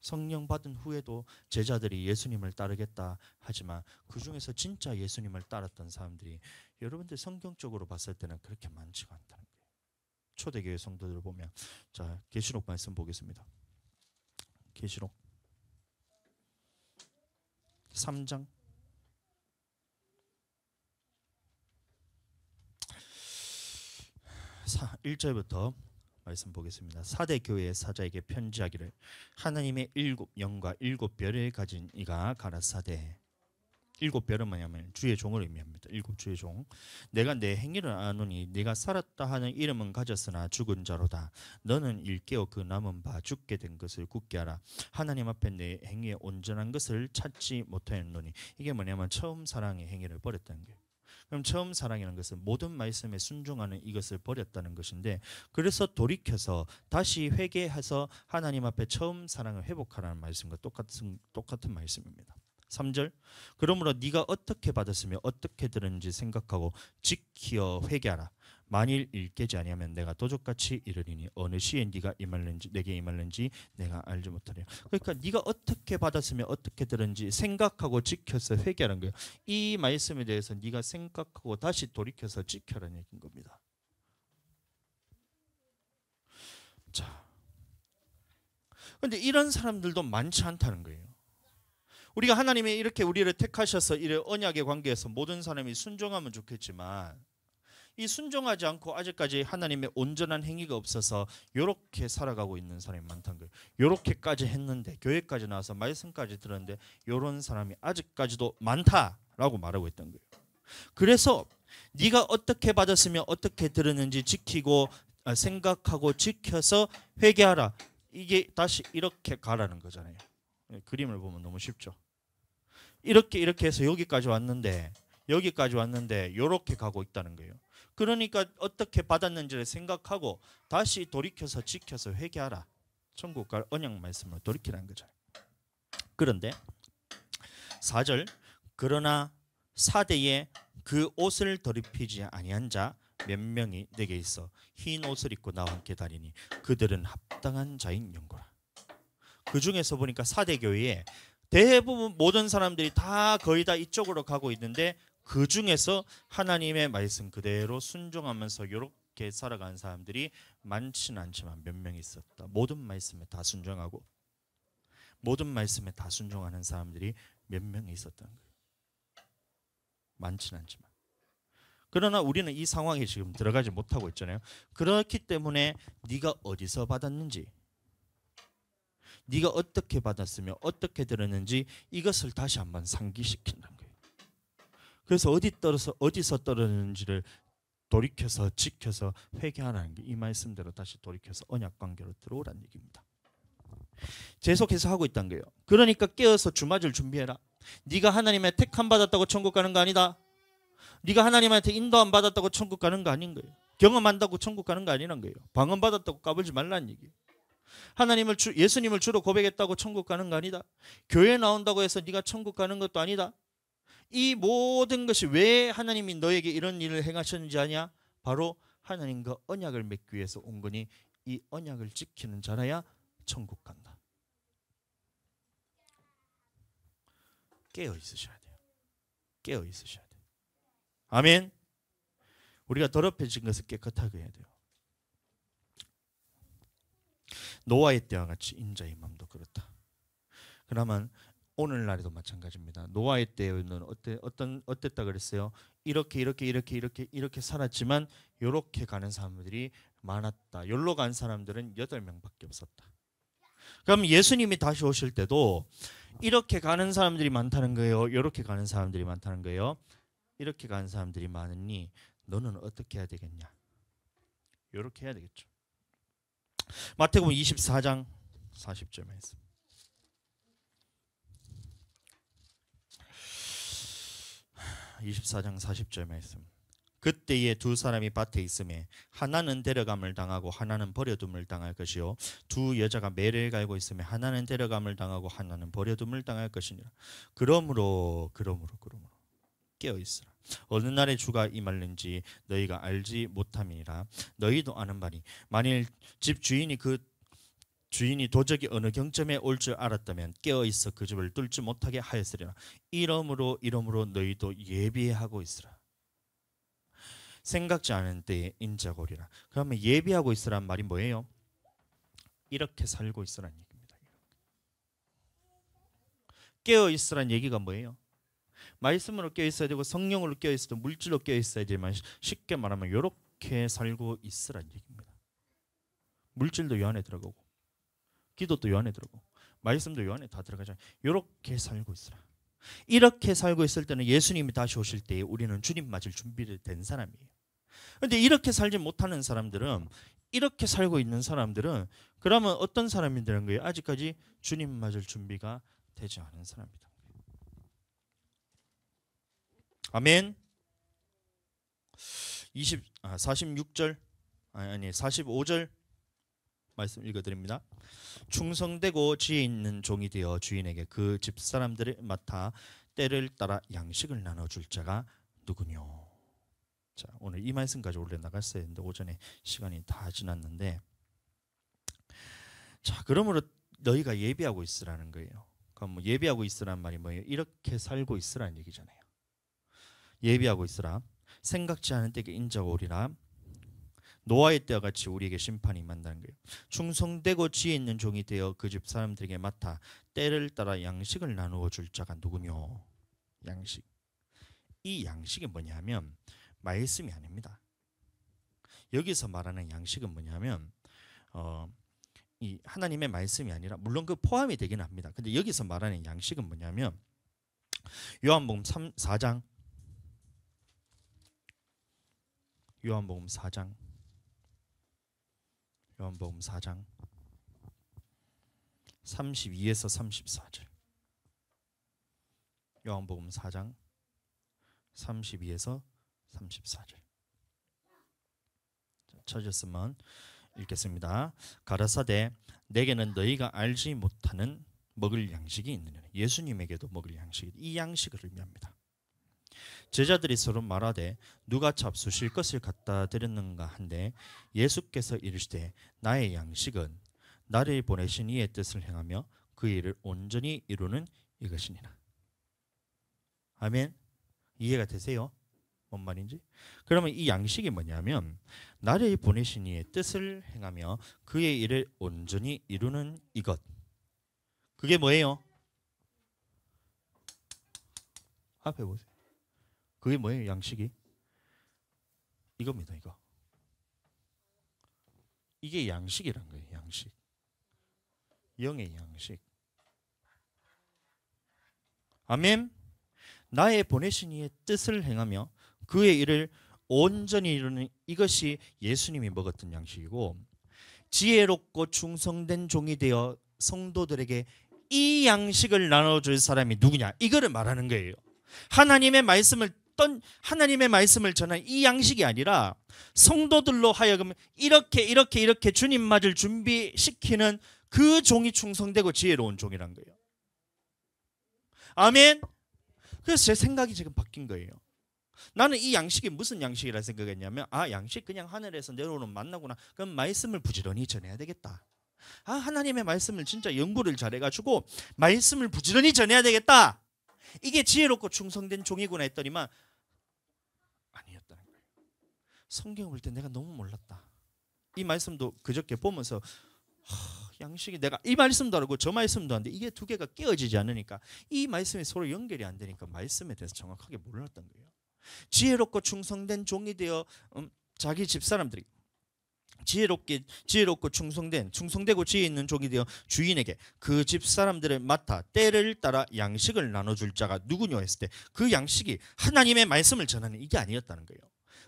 성령 받은 후에도 제자들이 예수님을 따르겠다 하지만 그 중에서 진짜 예수님을 따랐던 사람들이 여러분들 성경적으로 봤을 때는 그렇게 많지가 않다는 거예요. 초대교회 성도들을 보면, 자, 계시록 말씀 보겠습니다. 계시록 3장 1절부터 말씀 보겠습니다. 사대 교회의 사자에게 편지하기를, 하나님의 7 영과 7 별을 가진 이가 가라사대. 7 별은 뭐냐면 주의 종을 의미합니다. 7 주의 종. 내가 내 행위를 아노니 네가 살았다 하는 이름은 가졌으나 죽은 자로다. 너는 일깨어 그 남은 바 죽게 된 것을 굳게 하라. 하나님 앞에 내 행위의 온전한 것을 찾지 못하였노니. 이게 뭐냐면 처음 사랑의 행위를 버렸다는 거예요. 그럼 처음 사랑이라는 것은 모든 말씀에 순종하는 이것을 버렸다는 것인데, 그래서 돌이켜서 다시 회개해서 하나님 앞에 처음 사랑을 회복하라는 말씀과 똑같은 말씀입니다. 3절, 그러므로 네가 어떻게 받았으며 어떻게 들었는지 생각하고 지키어 회개하라. 만일 일깨지 아니하면 내가 도적같이 이르리니 어느 시에 네가 내게 임할는지 내가 알지 못하리라. 그러니까 네가 어떻게 받았으며 어떻게 들었는지 생각하고 지켜서 회개하는 거예요. 이 말씀에 대해서 네가 생각하고 다시 돌이켜서 지켜라는 얘기인 겁니다. 자, 그런데 이런 사람들도 많지 않다는 거예요. 우리가 하나님이 이렇게 우리를 택하셔서 이 언약의 관계에서 모든 사람이 순종하면 좋겠지만, 이 순종하지 않고 아직까지 하나님의 온전한 행위가 없어서 이렇게 살아가고 있는 사람이 많다는 거예요. 이렇게까지 했는데, 교회까지 나와서 말씀까지 들었는데 이런 사람이 아직까지도 많다라고 말하고 있던 거예요. 그래서 네가 어떻게 받았으며 어떻게 들었는지 지키고 생각하고 지켜서 회개하라. 이게 다시 이렇게 가라는 거잖아요. 그림을 보면 너무 쉽죠. 이렇게 해서 여기까지 왔는데 이렇게 가고 있다는 거예요. 그러니까 어떻게 받았는지를 생각하고 다시 돌이켜서 지켜서 회개하라. 천국 갈 언약 말씀을 돌이키라는 거죠. 그런데 4절, 그러나 사대에 그 옷을 더럽히지 아니한 자 몇 명이 내게 있어 흰 옷을 입고 나와 함께 다니니 그들은 합당한 자인 영고라. 그 중에서 보니까 사대 교회에 대부분 모든 사람들이 다 거의 다 이쪽으로 가고 있는데, 그 중에서 하나님의 말씀 그대로 순종하면서 이렇게 살아가는 사람들이 많지는 않지만 몇 명 있었다. 모든 말씀에 다 순종하고 모든 말씀에 다 순종하는 사람들이 몇 명 있었다는 거예요. 많지는 않지만. 그러나 우리는 이 상황에 지금 들어가지 못하고 있잖아요. 그렇기 때문에 네가 어디서 받았는지, 네가 어떻게 받았으며 어떻게 들었는지 이것을 다시 한번 상기시킨다는 거예요. 그래서 어디서 떨어졌는지를 돌이켜서 지켜서 회개하라는 게 이 말씀대로 다시 돌이켜서 언약 관계로 들어오라는 얘기입니다. 계속해서 하고 있다는 거예요. 그러니까 깨어서 주맞을 준비해라. 네가 하나님의 택함 받았다고 천국 가는 거 아니다. 네가 하나님한테 인도함 받았다고 천국 가는 거 아닌 거예요. 경험한다고 천국 가는 거 아니란 거예요. 방언 받았다고 까불지 말라는 얘기예요. 예수님을 주로 고백했다고 천국 가는 거 아니다. 교회 나온다고 해서 네가 천국 가는 것도 아니다. 이 모든 것이 왜 하나님이 너에게 이런 일을 행하셨는지 아냐? 바로 하나님과 언약을 맺기 위해서 온 거니 이 언약을 지키는 자라야 천국 간다. 깨어 있으셔야 돼요. 깨어 있으셔야 돼요. 아멘. 우리가 더럽혀진 것을 깨끗하게 해야 돼요. 노아의 때와 같이 인자의 마음도 그렇다. 그러면 오늘날에도 마찬가지입니다. 노아의 때는 어땠다 그랬어요? 이렇게 살았지만 이렇게 가는 사람들이 많았다. 여기로 간 사람들은 8명밖에 없었다. 그럼 예수님이 다시 오실 때도 이렇게 가는 사람들이 많다는 거예요? 이렇게 가는 사람들이 많다는 거예요? 이렇게 가는 사람들이 많으니 너는 어떻게 해야 되겠냐? 이렇게 해야 되겠죠. 마태복음 24장 40절 말씀. (24장 40절) 말씀. 그때에 두 사람이 밭에 있음에 하나는 데려감을 당하고 하나는 버려둠을 당할 것이요 두 여자가 매를 갈고 있음에 하나는 데려감을 당하고 하나는 버려둠을 당할 것이니라. 그러므로 깨어 있으라. 어느 날에 주가 임할는지 너희가 알지 못함이니라. 너희도 아는 바니 만일 집 주인이 도적이 어느 경점에 올 줄 알았다면 깨어 있어 그 집을 뚫지 못하게 하였으리라. 이러므로 너희도 예비하고 있으라. 생각지 않은 때에 인자가 오리라. 그러면 예비하고 있으란 말이 뭐예요? 이렇게 살고 있으란 얘기입니다. 깨어 있으란 얘기가 뭐예요? 말씀으로 깨어 있어야 되고 성령으로 깨어 있어도 물질로 깨어 있어야 되지만 쉽게 말하면 이렇게 살고 있으란 얘기입니다. 물질도 요 안에 들어가고 기도도 요 안에 들어가고 말씀도 요 안에 다 들어가잖아요. 이렇게 살고 있으라. 이렇게 살고 있을 때는 예수님이 다시 오실 때 우리는 주님 맞을 준비를 된 사람이에요. 그런데 이렇게 살지 못하는 사람들은, 이렇게 살고 있는 사람들은 그러면 어떤 사람이 되는 거예요? 아직까지 주님 맞을 준비가 되지 않은 사람이다. 아멘. 45절 말씀 읽어드립니다. 충성되고 지혜 있는 종이 되어 주인에게 그 집사람들을 맡아 때를 따라 양식을 나눠줄 자가 누구뇨? 자, 오늘 이 말씀까지 올려나갔어야 했는데 오전에 시간이 다 지났는데, 자, 그러므로 너희가 예비하고 있으라는 거예요. 그럼 뭐 예비하고 있으란 말이 뭐예요? 이렇게 살고 있으라는 얘기잖아요. 예비하고 있으라. 생각지 않은 때에 인자가 오리라. 노아의 때와 같이 우리에게 심판이 임한다는 거예요. 충성되고 지혜 있는 종이 되어 그 집 사람들에게 맡아 때를 따라 양식을 나누어 줄 자가 누구뇨? 양식. 이 양식이 뭐냐면 말씀이 아닙니다. 여기서 말하는 양식은 뭐냐면 이 하나님의 말씀이 아니라, 물론 그 포함이 되긴 합니다. 근데 여기서 말하는 양식은 뭐냐면 요한복음 4장 32에서 34절. 요한복음 4장 32에서 34절. 찾았으면 읽겠습니다. 가라사대 내게는 너희가 알지 못하는 먹을 양식이 있느니라. 예수님에게도 먹을 양식이, 이 양식을 의미합니다. 제자들이 서로 말하되 누가 잡수실 것을 갖다 드렸는가 한데 예수께서 이르시되 나의 양식은 나를 보내신 이의 뜻을 행하며 그 일을 온전히 이루는 이것이니라. 아멘. 이해가 되세요? 뭔 말인지? 그러면 이 양식이 뭐냐면 나를 보내신 이의 뜻을 행하며 그의 일을 온전히 이루는 이것. 그게 뭐예요? 앞에 보세요. 그게 뭐예요? 양식이? 이겁니다. 이거. 이게 양식이란 거예요. 양식. 영의 양식. 아멘. 나의 보내신 이의 뜻을 행하며 그의 일을 온전히 이루는 이것이 예수님이 먹었던 양식이고, 지혜롭고 충성된 종이 되어 성도들에게 이 양식을 나눠줄 사람이 누구냐? 이거를 말하는 거예요. 하나님의 말씀을 전한 이 양식이 아니라 성도들로 하여금 이렇게 주님 맞을 준비시키는 그 종이 충성되고 지혜로운 종이란 거예요. 아멘. 그래서 제 생각이 지금 바뀐 거예요. 나는 이 양식이 무슨 양식이라 생각했냐면 양식 그냥 하늘에서 내려오는 만나구나. 그럼 말씀을 부지런히 전해야 되겠다. 하나님의 말씀을 진짜 연구를 잘해가지고 말씀을 부지런히 전해야 되겠다. 이게 지혜롭고 충성된 종이구나 했더니만 아니었다는 거예요. 성경 볼 때 내가 너무 몰랐다. 이 말씀도 그저께 보면서 양식이 내가 이 말씀도 알고 저 말씀도 하는데 이게 두 개가 깨어지지 않으니까 이 말씀이 서로 연결이 안 되니까 말씀에 대해서 정확하게 몰랐던 거예요. 지혜롭고 충성된 종이 되어 자기 집사람들이 지혜롭고 충성되고 지혜 있는 종이 되어 주인에게 그 집사람들을 맡아 때를 따라 양식을 나눠줄 자가 누구냐 했을 때 그 양식이 하나님의 말씀을 전하는 이게 아니었다는 거예요.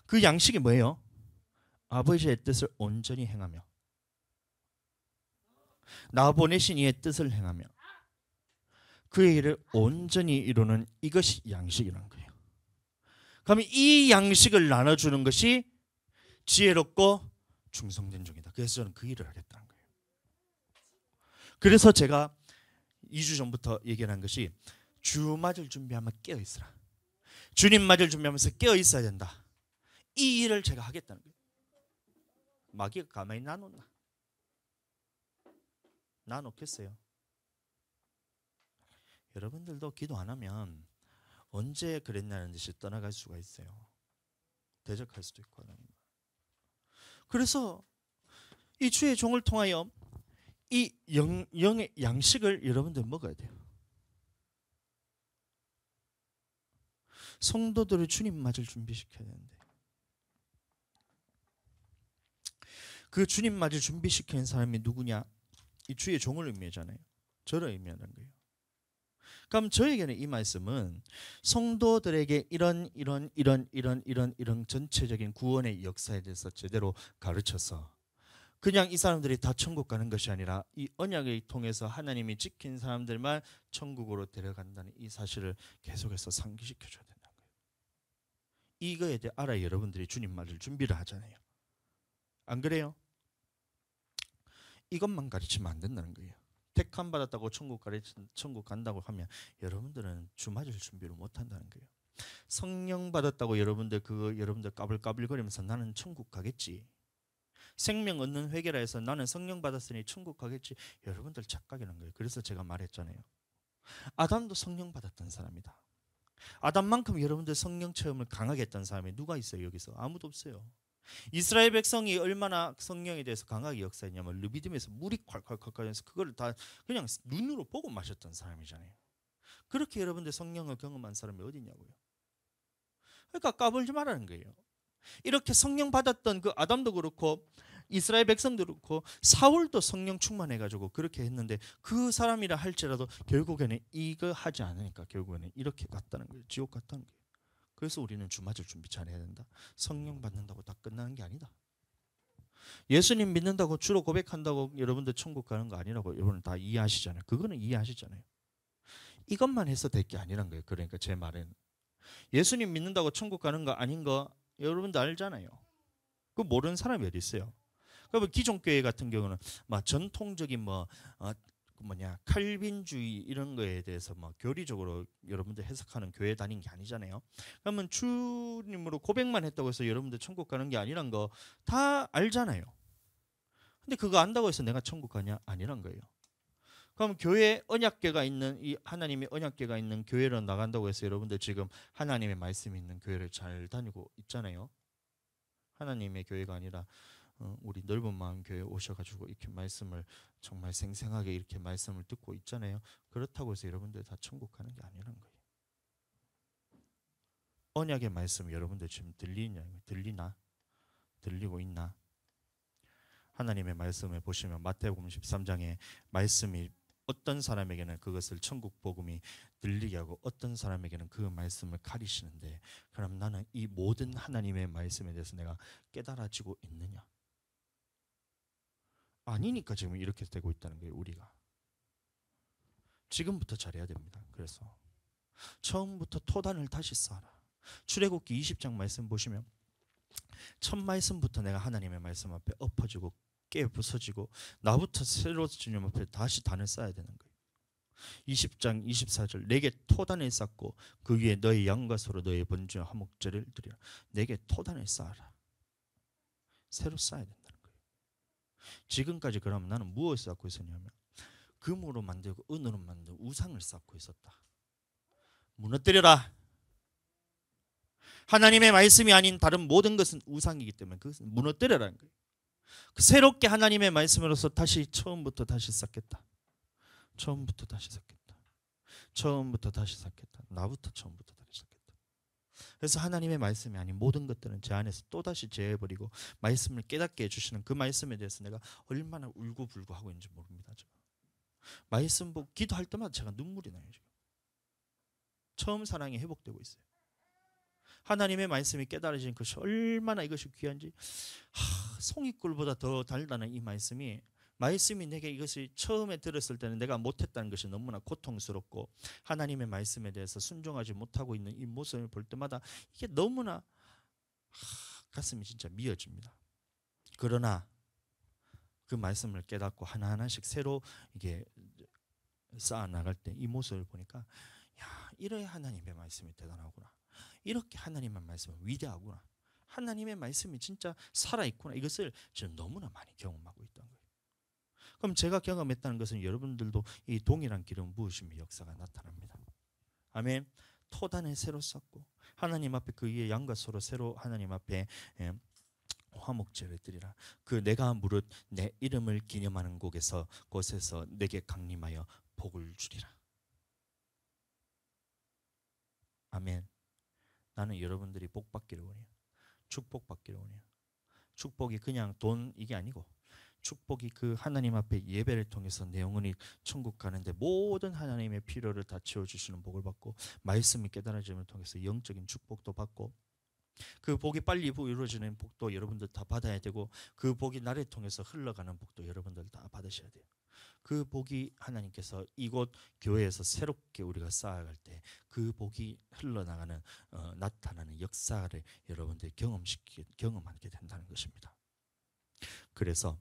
그 양식이 뭐예요? 아버지의 뜻을 온전히 행하며 나 보내신 이의 뜻을 행하며 그의 일을 온전히 이루는 이것이 양식이라는 거예요. 그러면 이 양식을 나눠주는 것이 지혜롭고 충성된 종이다. 그래서 저는 그 일을 하겠다는 거예요. 그래서 제가 2주 전부터 얘기한 것이 주 맞을 준비하면 깨어 있으라. 주님 맞을 준비하면서 깨어 있어야 된다. 이 일을 제가 하겠다는 거예요. 마귀가 가만히 놔놓나? 놔놓겠어요? 여러분들도 기도 안 하면 언제 그랬냐는 듯이 떠나갈 수가 있어요. 대적할 수도 있고 하나님. 그래서 이 주의 종을 통하여 이 영의 양식을 여러분들 먹어야 돼요. 성도들을 주님 맞을 준비시켜야 되는데 그 주님 맞을 준비시키는 사람이 누구냐? 이 주의 종을 의미하잖아요. 저를 의미하는 거예요. 그럼 저에게는 이 말씀은 성도들에게 이런 전체적인 구원의 역사에 대해서 제대로 가르쳐서 그냥 이 사람들이 다 천국 가는 것이 아니라 이 언약을 통해서 하나님이 지킨 사람들만 천국으로 데려간다는 이 사실을 계속해서 상기시켜줘야 된다는 거예요. 이거에 대해 알아야 여러분들이 주님 맞을 준비를 하잖아요. 안 그래요? 이것만 가르치면 안 된다는 거예요. 택함 받았다고 천국 간다고 하면 여러분들은 주 맞을 준비를 못 한다는 거예요. 성령 받았다고 여러분들 까불까불거리면서 나는 천국 가겠지. 생명 얻는 회개라 해서 나는 성령 받았으니 천국 가겠지. 여러분들 착각이라는 거예요. 그래서 제가 말했잖아요. 아담도 성령 받았던 사람이다. 아담만큼 여러분들 성령 체험을 강하게 했던 사람이 누가 있어요? 여기서 아무도 없어요. 이스라엘 백성이 얼마나 성령에 대해서 강하게 역사했냐면 르비딤에서 물이 콸콸콸 해서 그걸 다 그냥 눈으로 보고 마셨던 사람이잖아요. 그렇게 여러분들 성령을 경험한 사람이 어디 있냐고요. 그러니까 까불지 말라는 거예요. 이렇게 성령 받았던 그 아담도 그렇고 이스라엘 백성도 그렇고 사울도 성령 충만해가지고 그렇게 했는데 그 사람이라 할지라도 결국에는 이거 하지 않으니까 결국에는 이렇게 갔다는 거예요. 지옥 갔다는 거예요. 그래서 우리는 주 맞을 준비 잘해야 된다. 성령 받는다고 다 끝나는 게 아니다. 예수님 믿는다고 주로 고백한다고 여러분들 천국 가는 거 아니라고 여러분 다 이해하시잖아요. 그거는 이해하시잖아요. 이것만 해서 될 게 아니란 거예요. 그러니까 제 말은 예수님 믿는다고 천국 가는 거 아닌 거 여러분들 알잖아요. 그 모르는 사람이 어디 있어요. 그러면 기존 교회 같은 경우는 막 전통적인 칼빈주의 이런 거에 대해서 교리적으로 여러분들 해석하는 교회 다닌 게 아니잖아요. 그러면 주님으로 고백만 했다고 해서 여러분들 천국 가는 게 아니란 거 다 알잖아요. 근데 그거 안다고 해서 내가 천국 가냐? 아니란 거예요. 그럼 교회 언약궤가 있는 이 하나님의 언약궤가 있는 교회로 나간다고 해서 여러분들 지금 하나님의 말씀이 있는 교회를 잘 다니고 있잖아요. 하나님의 교회가 아니라 우리 넓은 마음 교회에 오셔가지고 이렇게 말씀을 정말 생생하게 이렇게 말씀을 듣고 있잖아요. 그렇다고 해서 여러분들 다 천국 가는 게 아니란 거예요. 언약의 말씀 여러분들 지금 들리나? 들리고 있나? 하나님의 말씀을 보시면 마태복음 13장에 말씀이 어떤 사람에게는 그것을 천국 복음이 들리게 하고 어떤 사람에게는 그 말씀을 가리시는데 그럼 나는 이 모든 하나님의 말씀에 대해서 내가 깨달아지고 있느냐? 아니니까 지금 이렇게 되고 있다는 거예요. 우리가 지금부터 잘해야 됩니다. 그래서 처음부터 토단을 다시 쌓아라. 출애굽기 20장 말씀 보시면 첫 말씀부터 내가 하나님의 말씀 앞에 엎어지고 깨 부서지고 나부터 새로 주님 앞에 다시 단을 쌓아야 되는 거예요. 20장 24절 내게 토단을 쌓고 그 위에 너의 양과 소로 너의 번제와 화목제를 드리라. 내게 토단을 쌓아라. 새로 쌓아야 된다는 거예요. 지금까지 그러면 나는 무엇을 쌓고 있었냐면 금으로 만들고 은으로 만든 우상을 쌓고 있었다. 무너뜨려라. 하나님의 말씀이 아닌 다른 모든 것은 우상이기 때문에 그것은 무너뜨려라는 거예요. 새롭게 하나님의 말씀으로서 다시 처음부터 다시 쌓겠다. 처음부터 다시 쌓겠다. 처음부터 다시 쌓겠다. 나부터 처음부터 다시 쌓겠다. 그래서 하나님의 말씀이 아닌 모든 것들은 제 안에서 또다시 제해버리고 말씀을 깨닫게 해주시는 그 말씀에 대해서 내가 얼마나 울고불고 하고 있는지 모릅니다. 제가. 말씀 보고 기도할 때마다 제가 눈물이 나요. 지금. 처음 사랑이 회복되고 있어요. 하나님의 말씀이 깨달아진 것이 얼마나 이것이 귀한지. 송이꿀보다 더 달다는 이 말씀이 내게 이것이 처음에 들었을 때는 내가 못했다는 것이 너무나 고통스럽고 하나님의 말씀에 대해서 순종하지 못하고 있는 이 모습을 볼 때마다 이게 너무나 가슴이 진짜 미어집니다. 그러나 그 말씀을 깨닫고 하나하나씩 새로 이게 쌓아 나갈 때 이 모습을 보니까 야, 이래야 하나님의 말씀이 대단하구나. 이렇게 하나님의 말씀은 위대하구나. 하나님의 말씀이 진짜 살아있구나. 이것을 지금 너무나 많이 경험하고 있다는 거예요. 그럼 제가 경험했다는 것은 여러분들도 이 동일한 기름 부으심의 역사가 나타납니다. 아멘. 토단을 새로 쌓고 하나님 앞에 그 위에 양과 소로 새로 하나님 앞에 화목제를 드리라. 그 내가 무릇 내 이름을 기념하는 곳에서 내게 강림하여 복을 주리라. 아멘. 나는 여러분들이 복 받기를 원해요. 축복 받기를 원해요. 축복이 그냥 돈 이게 아니고 축복이 그 하나님 앞에 예배를 통해서 내 영혼이 천국 가는데 모든 하나님의 필요를 다 채워주시는 복을 받고 말씀이 깨달아짐을 통해서 영적인 축복도 받고 그 복이 빨리 이루어지는 복도 여러분들 다 받아야 되고 그 복이 나를 통해서 흘러가는 복도 여러분들 다 받으셔야 돼요. 그 복이 하나님께서 이곳 교회에서 새롭게 우리가 쌓아갈 때 그 복이 흘러나가는 나타나는 역사를 여러분들이 경험하게 된다는 것입니다. 그래서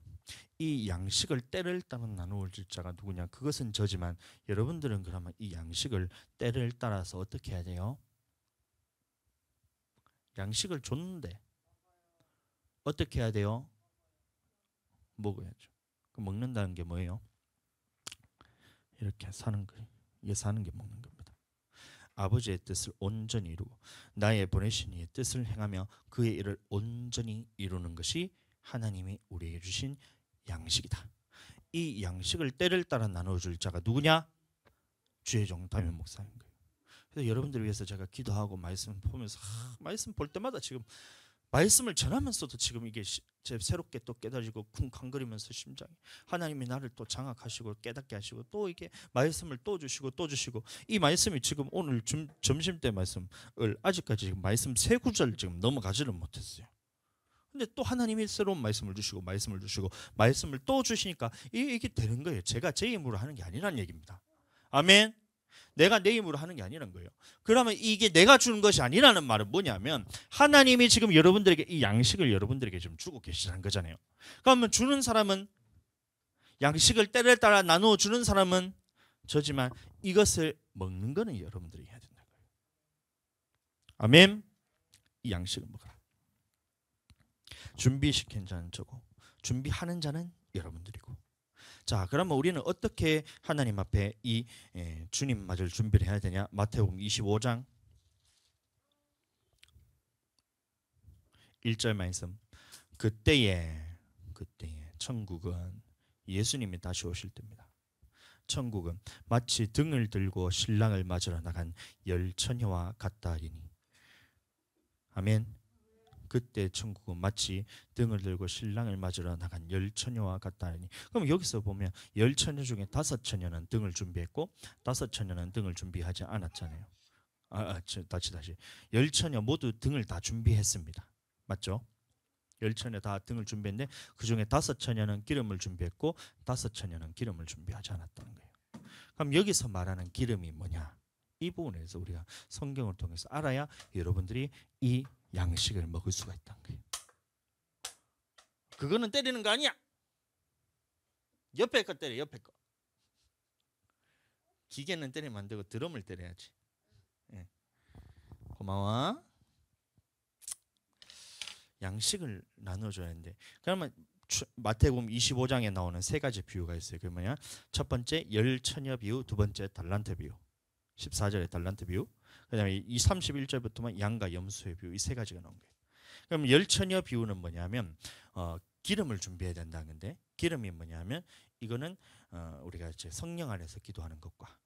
이 양식을 때를 따라 나누어 줄 자가 누구냐? 그것은 저지만 여러분들은 그러면 이 양식을 때를 따라서 어떻게 해야 돼요? 양식을 줬는데 어떻게 해야 돼요? 먹어야죠. 그 먹는다는 게 뭐예요? 이렇게 사는 거예요. 이게 사는 게 먹는 겁니다. 아버지의 뜻을 온전히 이루고 나의 보내신 이의 뜻을 행하며 그의 일을 온전히 이루는 것이 하나님이 우리에게 주신 양식이다. 이 양식을 때를 따라 나눠줄 자가 누구냐? 주의 종 담임 목사인 거예요. 그래서 여러분들을 위해서 제가 기도하고 말씀 보면서 말씀 볼 때마다 지금 말씀을 전하면서도 지금 이게 제 새롭게 또 깨달아지고 쿵쾅거리면서 심장이 하나님이 나를 또 장악하시고 깨닫게 하시고 또 이게 말씀을 또 주시고 이 말씀이 지금 오늘 점심때 말씀을 아직까지 지금 말씀 3구절 지금 넘어가지를 못했어요. 근데 또 하나님이 새로운 말씀을 주시고 말씀을 또 주시니까 이게 되는 거예요. 제가 제 힘으로 하는 게 아니라는 얘기입니다. 아멘. 내가 내 힘으로 하는 게 아니란 거예요. 그러면 이게 내가 주는 것이 아니라는 말은 뭐냐면 하나님이 지금 여러분들에게 이 양식을 여러분들에게 좀 주고 계시다는 거잖아요. 그러면 주는 사람은 양식을 때를 따라 나누어 주는 사람은 저지만 이것을 먹는 거는 여러분들이 해야 된다는 거예요. 아멘. 이 양식을 먹어라. 준비시킨 자는 저고 준비하는 자는 여러분들이고. 자, 그러면 우리는 어떻게 하나님 앞에 이 주님 맞을 준비를 해야 되냐? 마태복음 25장 1절 말씀. 그때에 천국은 예수님이 다시 오실 때입니다. 천국은 마치 등을 들고 신랑을 맞으러 나간 열 처녀와 같다 하리니. 아멘. 그때 천국은 마치 등을 들고 신랑을 맞으러 나간 열 처녀와 같다 하니. 그럼 여기서 보면 열 처녀 중에 5처녀는 등을 준비했고 5처녀는 등을 준비하지 않았잖아요. 다시 열 처녀 모두 등을 다 준비했습니다. 맞죠? 열 처녀 다 등을 준비했는데 그 중에 5처녀는 기름을 준비했고 5처녀는 기름을 준비하지 않았다는 거예요. 그럼 여기서 말하는 기름이 뭐냐? 이 부분에서 우리가 성경을 통해서 알아야 여러분들이 이 양식을 먹을 수가 있다는 거예요. 그거는 때리는 거 아니야. 옆에 거 때려. 옆에 거. 기계는 때리면 안 되고 드럼을 때려야지. 예. 고마워. 양식을 나눠줘야 하는데, 그러면 마태복음 25장에 나오는 세 가지 비유가 있어요. 그 뭐냐? 첫 번째 열 처녀 비유, 두 번째 달란트 비유, 14절에 달란트 비유, 그다음에 이 31절부터만 양과 염소의 비유, 이 세 가지가 나온 거예요. 그럼 열 처녀 비유는 뭐냐면 기름을 준비해야 된다는 건데, 기름이 뭐냐면 이거는 우리가 이제 성령 안에서 기도하는 것과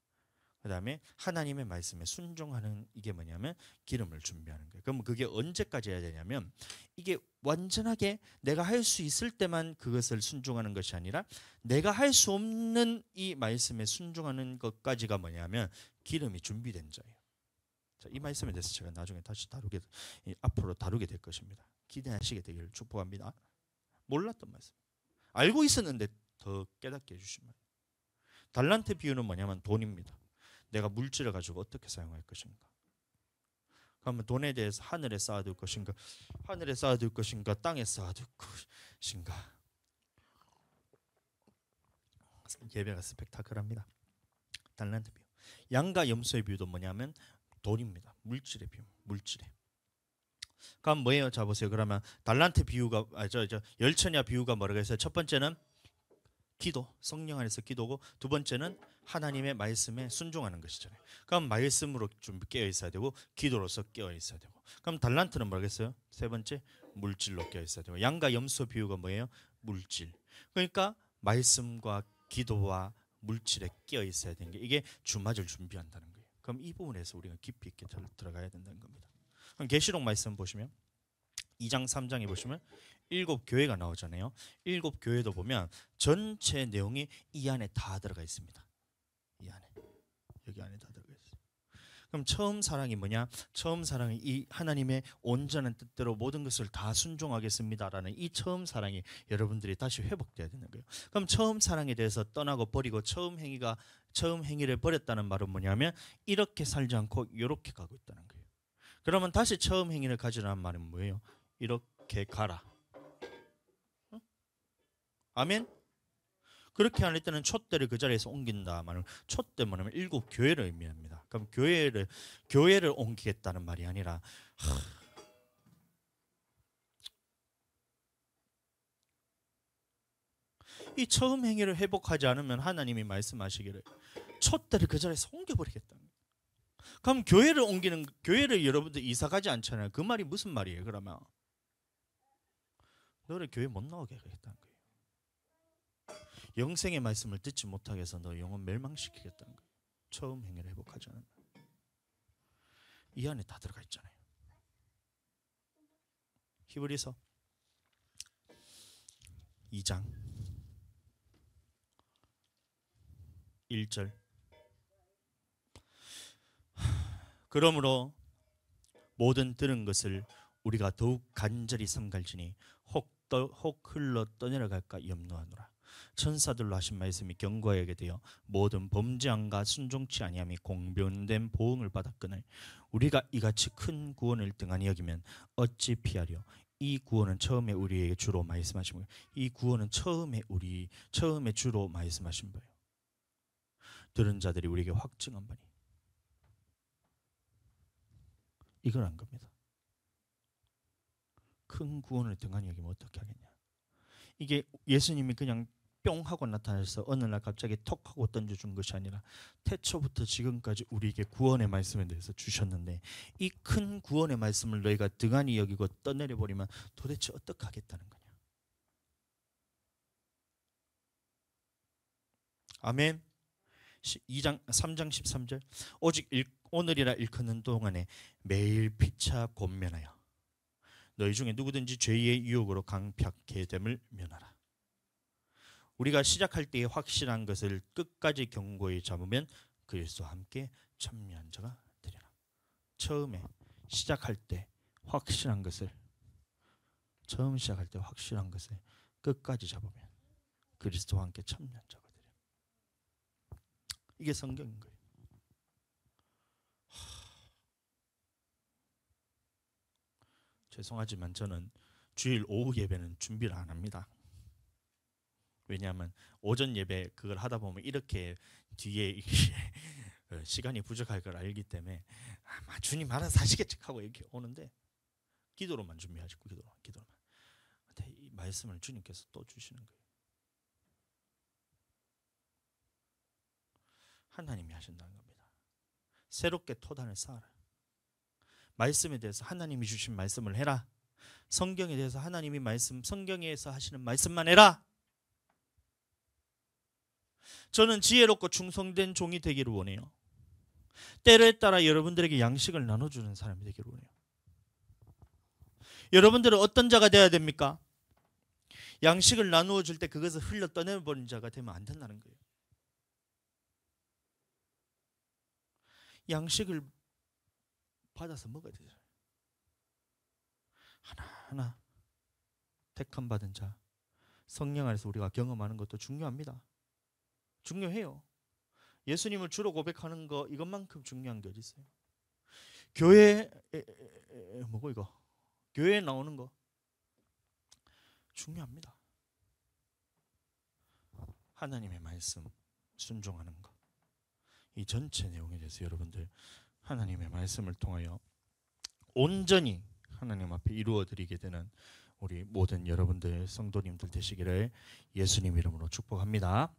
그다음에 하나님의 말씀에 순종하는, 이게 뭐냐면 기름을 준비하는 거예요. 그럼 그게 언제까지 해야 되냐면, 이게 완전하게 내가 할 수 있을 때만 그것을 순종하는 것이 아니라 내가 할 수 없는 이 말씀에 순종하는 것까지가 뭐냐면 기름이 준비된 자예요. 자, 이 말씀에 대해서 제가 나중에 다시 앞으로 다루게 될 것입니다. 기대하시게 되기를 축복합니다. 몰랐던 말씀, 알고 있었는데 더 깨닫게 해주신 말. 달란트 비유는 뭐냐면 돈입니다. 내가 물질을 가지고 어떻게 사용할 것인가. 그러면 돈에 대해서 하늘에 쌓아둘 것인가, 하늘에 쌓아둘 것인가, 땅에 쌓아둘 것인가. 예배가 스펙타클합니다. 달란트 비유. 양과 염소의 비유도 뭐냐면 돈입니다. 물질의 비유, 물질의. 그럼 뭐예요? 자 보세요. 그러면 달란트 비유가 열처녀 비유가 뭐라고 했어요? 첫 번째는 기도, 성령 안에서 기도고, 두 번째는 하나님의 말씀에 순종하는 것이잖아요. 그럼 말씀으로 좀 깨어 있어야 되고, 기도로서 깨어 있어야 되고. 그럼 달란트는 뭐라겠어요? 세 번째 물질로 깨어 있어야 되고, 양과 염소 비유가 뭐예요? 물질. 그러니까 말씀과 기도와 물질에 깨어 있어야 되는 게, 이게 주맞을 준비한다는 거예요. 그럼 이 부분에서 우리가 깊이 있게 들어가야 된다는 겁니다. 그럼 계시록 말씀 보시면 2장 3장에 보시면 7교회가 나오잖아요. 7교회도 보면 전체 내용이 이 안에 다 들어가 있습니다. 이 안에, 여기 안에 다 들어가 있어요. 그럼 처음 사랑이 뭐냐? 처음 사랑이 이 하나님의 온전한 뜻대로 모든 것을 다 순종하겠습니다라는 이 처음 사랑이 여러분들이 다시 회복돼야 되는 거예요. 그럼 처음 사랑에 대해서 떠나고 버리고 처음 행위를 버렸다는 말은 뭐냐면 이렇게 살지 않고 이렇게 가고 있다는 거예요. 그러면 다시 처음 행위를 가지라는 말은 뭐예요? 이렇게 가라. 아멘. 그렇게 안 할 때는 촛대를 그 자리에서 옮긴다 말은, 촛대 뭐냐면 7교회를 의미합니다. 그럼 교회를 옮기겠다는 말이 아니라 이 처음 행위를 회복하지 않으면 하나님이 말씀하시기를 촛대를 그 자리에서 옮겨버리겠다는 거예요. 그럼 교회를 여러분들 이사 가지 않잖아요. 그 말이 무슨 말이에요? 그러면 너를 교회 못 나오게 하겠다는 거예요. 영생의 말씀을 듣지 못하게 해서 너 영혼 멸망시키겠다는 거예요. 처음 행위를 회복하지 않으면. 이 안에 다 들어가 있잖아요. 히브리서 2장 1절. 그러므로 모든 들은 것을 우리가 더욱 간절히 삼갈지니 혹 흘러 떠내려갈까 염려하노라. 천사들로 하신 말씀이 경고하게 되어 모든 범죄함과 순종치 아니함이 공변된 보응을 받았거늘 우리가 이같이 큰 구원을 등한히 여기면 어찌 피하려. 이 구원은 처음에 우리에게 주로 말씀하신 거예요. 이 구원은 처음에 주로 말씀하신 거예요. 들은 자들이 우리에게 확증한 바니 이걸 한 겁니다. 큰 구원을 등한히 여기면 어떻게 하겠냐. 이게 예수님이 그냥 뿅 하고 나타나서 어느 날 갑자기 톡 하고 던져준 것이 아니라 태초부터 지금까지 우리에게 구원의 말씀에 대해서 주셨는데, 이 큰 구원의 말씀을 너희가 등한히 여기고 떠내려버리면 도대체 어떻게 하겠다는 거냐. 아멘. 3장 13절. 오직 오늘이라 일컫는 동안에 매일 피차 권면하여 너희 중에 누구든지 죄의 유혹으로 강팍해 됨을 면하라. 우리가 시작할 때의 확실한 것을 끝까지 견고히 잡으면 그리스도와 함께 참여한 자가 되리라. 처음에 시작할 때 확실한 것을 끝까지 잡으면 그리스도와 함께 참여한 자가 되리라. 이게 성경인 거예요. 죄송하지만 저는 주일 오후 예배는 준비를 안 합니다. 왜냐하면 오전 예배 그걸 하다 보면 이렇게 뒤에 시간이 부족할 걸 알기 때문에 아마 주님 알아서 하시겠지 하고 이렇게 오는데 기도로만 준비하지, 기도로만. 근데 이 말씀을 주님께서 또 주시는 거예요. 하나님이 하신다는 겁니다. 새롭게 토단을 쌓아라. 말씀에 대해서 하나님이 주신 말씀을 해라. 성경에 대해서 하나님이 성경에서 하시는 말씀만 해라. 저는 지혜롭고 충성된 종이 되기를 원해요. 때에 따라 여러분들에게 양식을 나눠주는 사람이 되기를 원해요. 여러분들은 어떤 자가 되어야 됩니까? 양식을 나누어 줄 때 그것을 흘려 떠내버린 자가 되면 안 된다는 거예요. 양식을 받아서 먹어야 되잖아요. 하나하나 택함 받은 자, 성령 안에서 우리가 경험하는 것도 중요합니다. 중요해요. 예수님을 주로 고백하는 거 이것만큼 중요한 게 어디 있어요? 교회에 나오는 거 중요합니다. 하나님의 말씀 순종하는 거, 이 전체 내용에 대해서 여러분들 하나님의 말씀을 통하여 온전히 하나님 앞에 이루어 드리게 되는 우리 모든 여러분들 성도님들 되시기를 예수님 이름으로 축복합니다.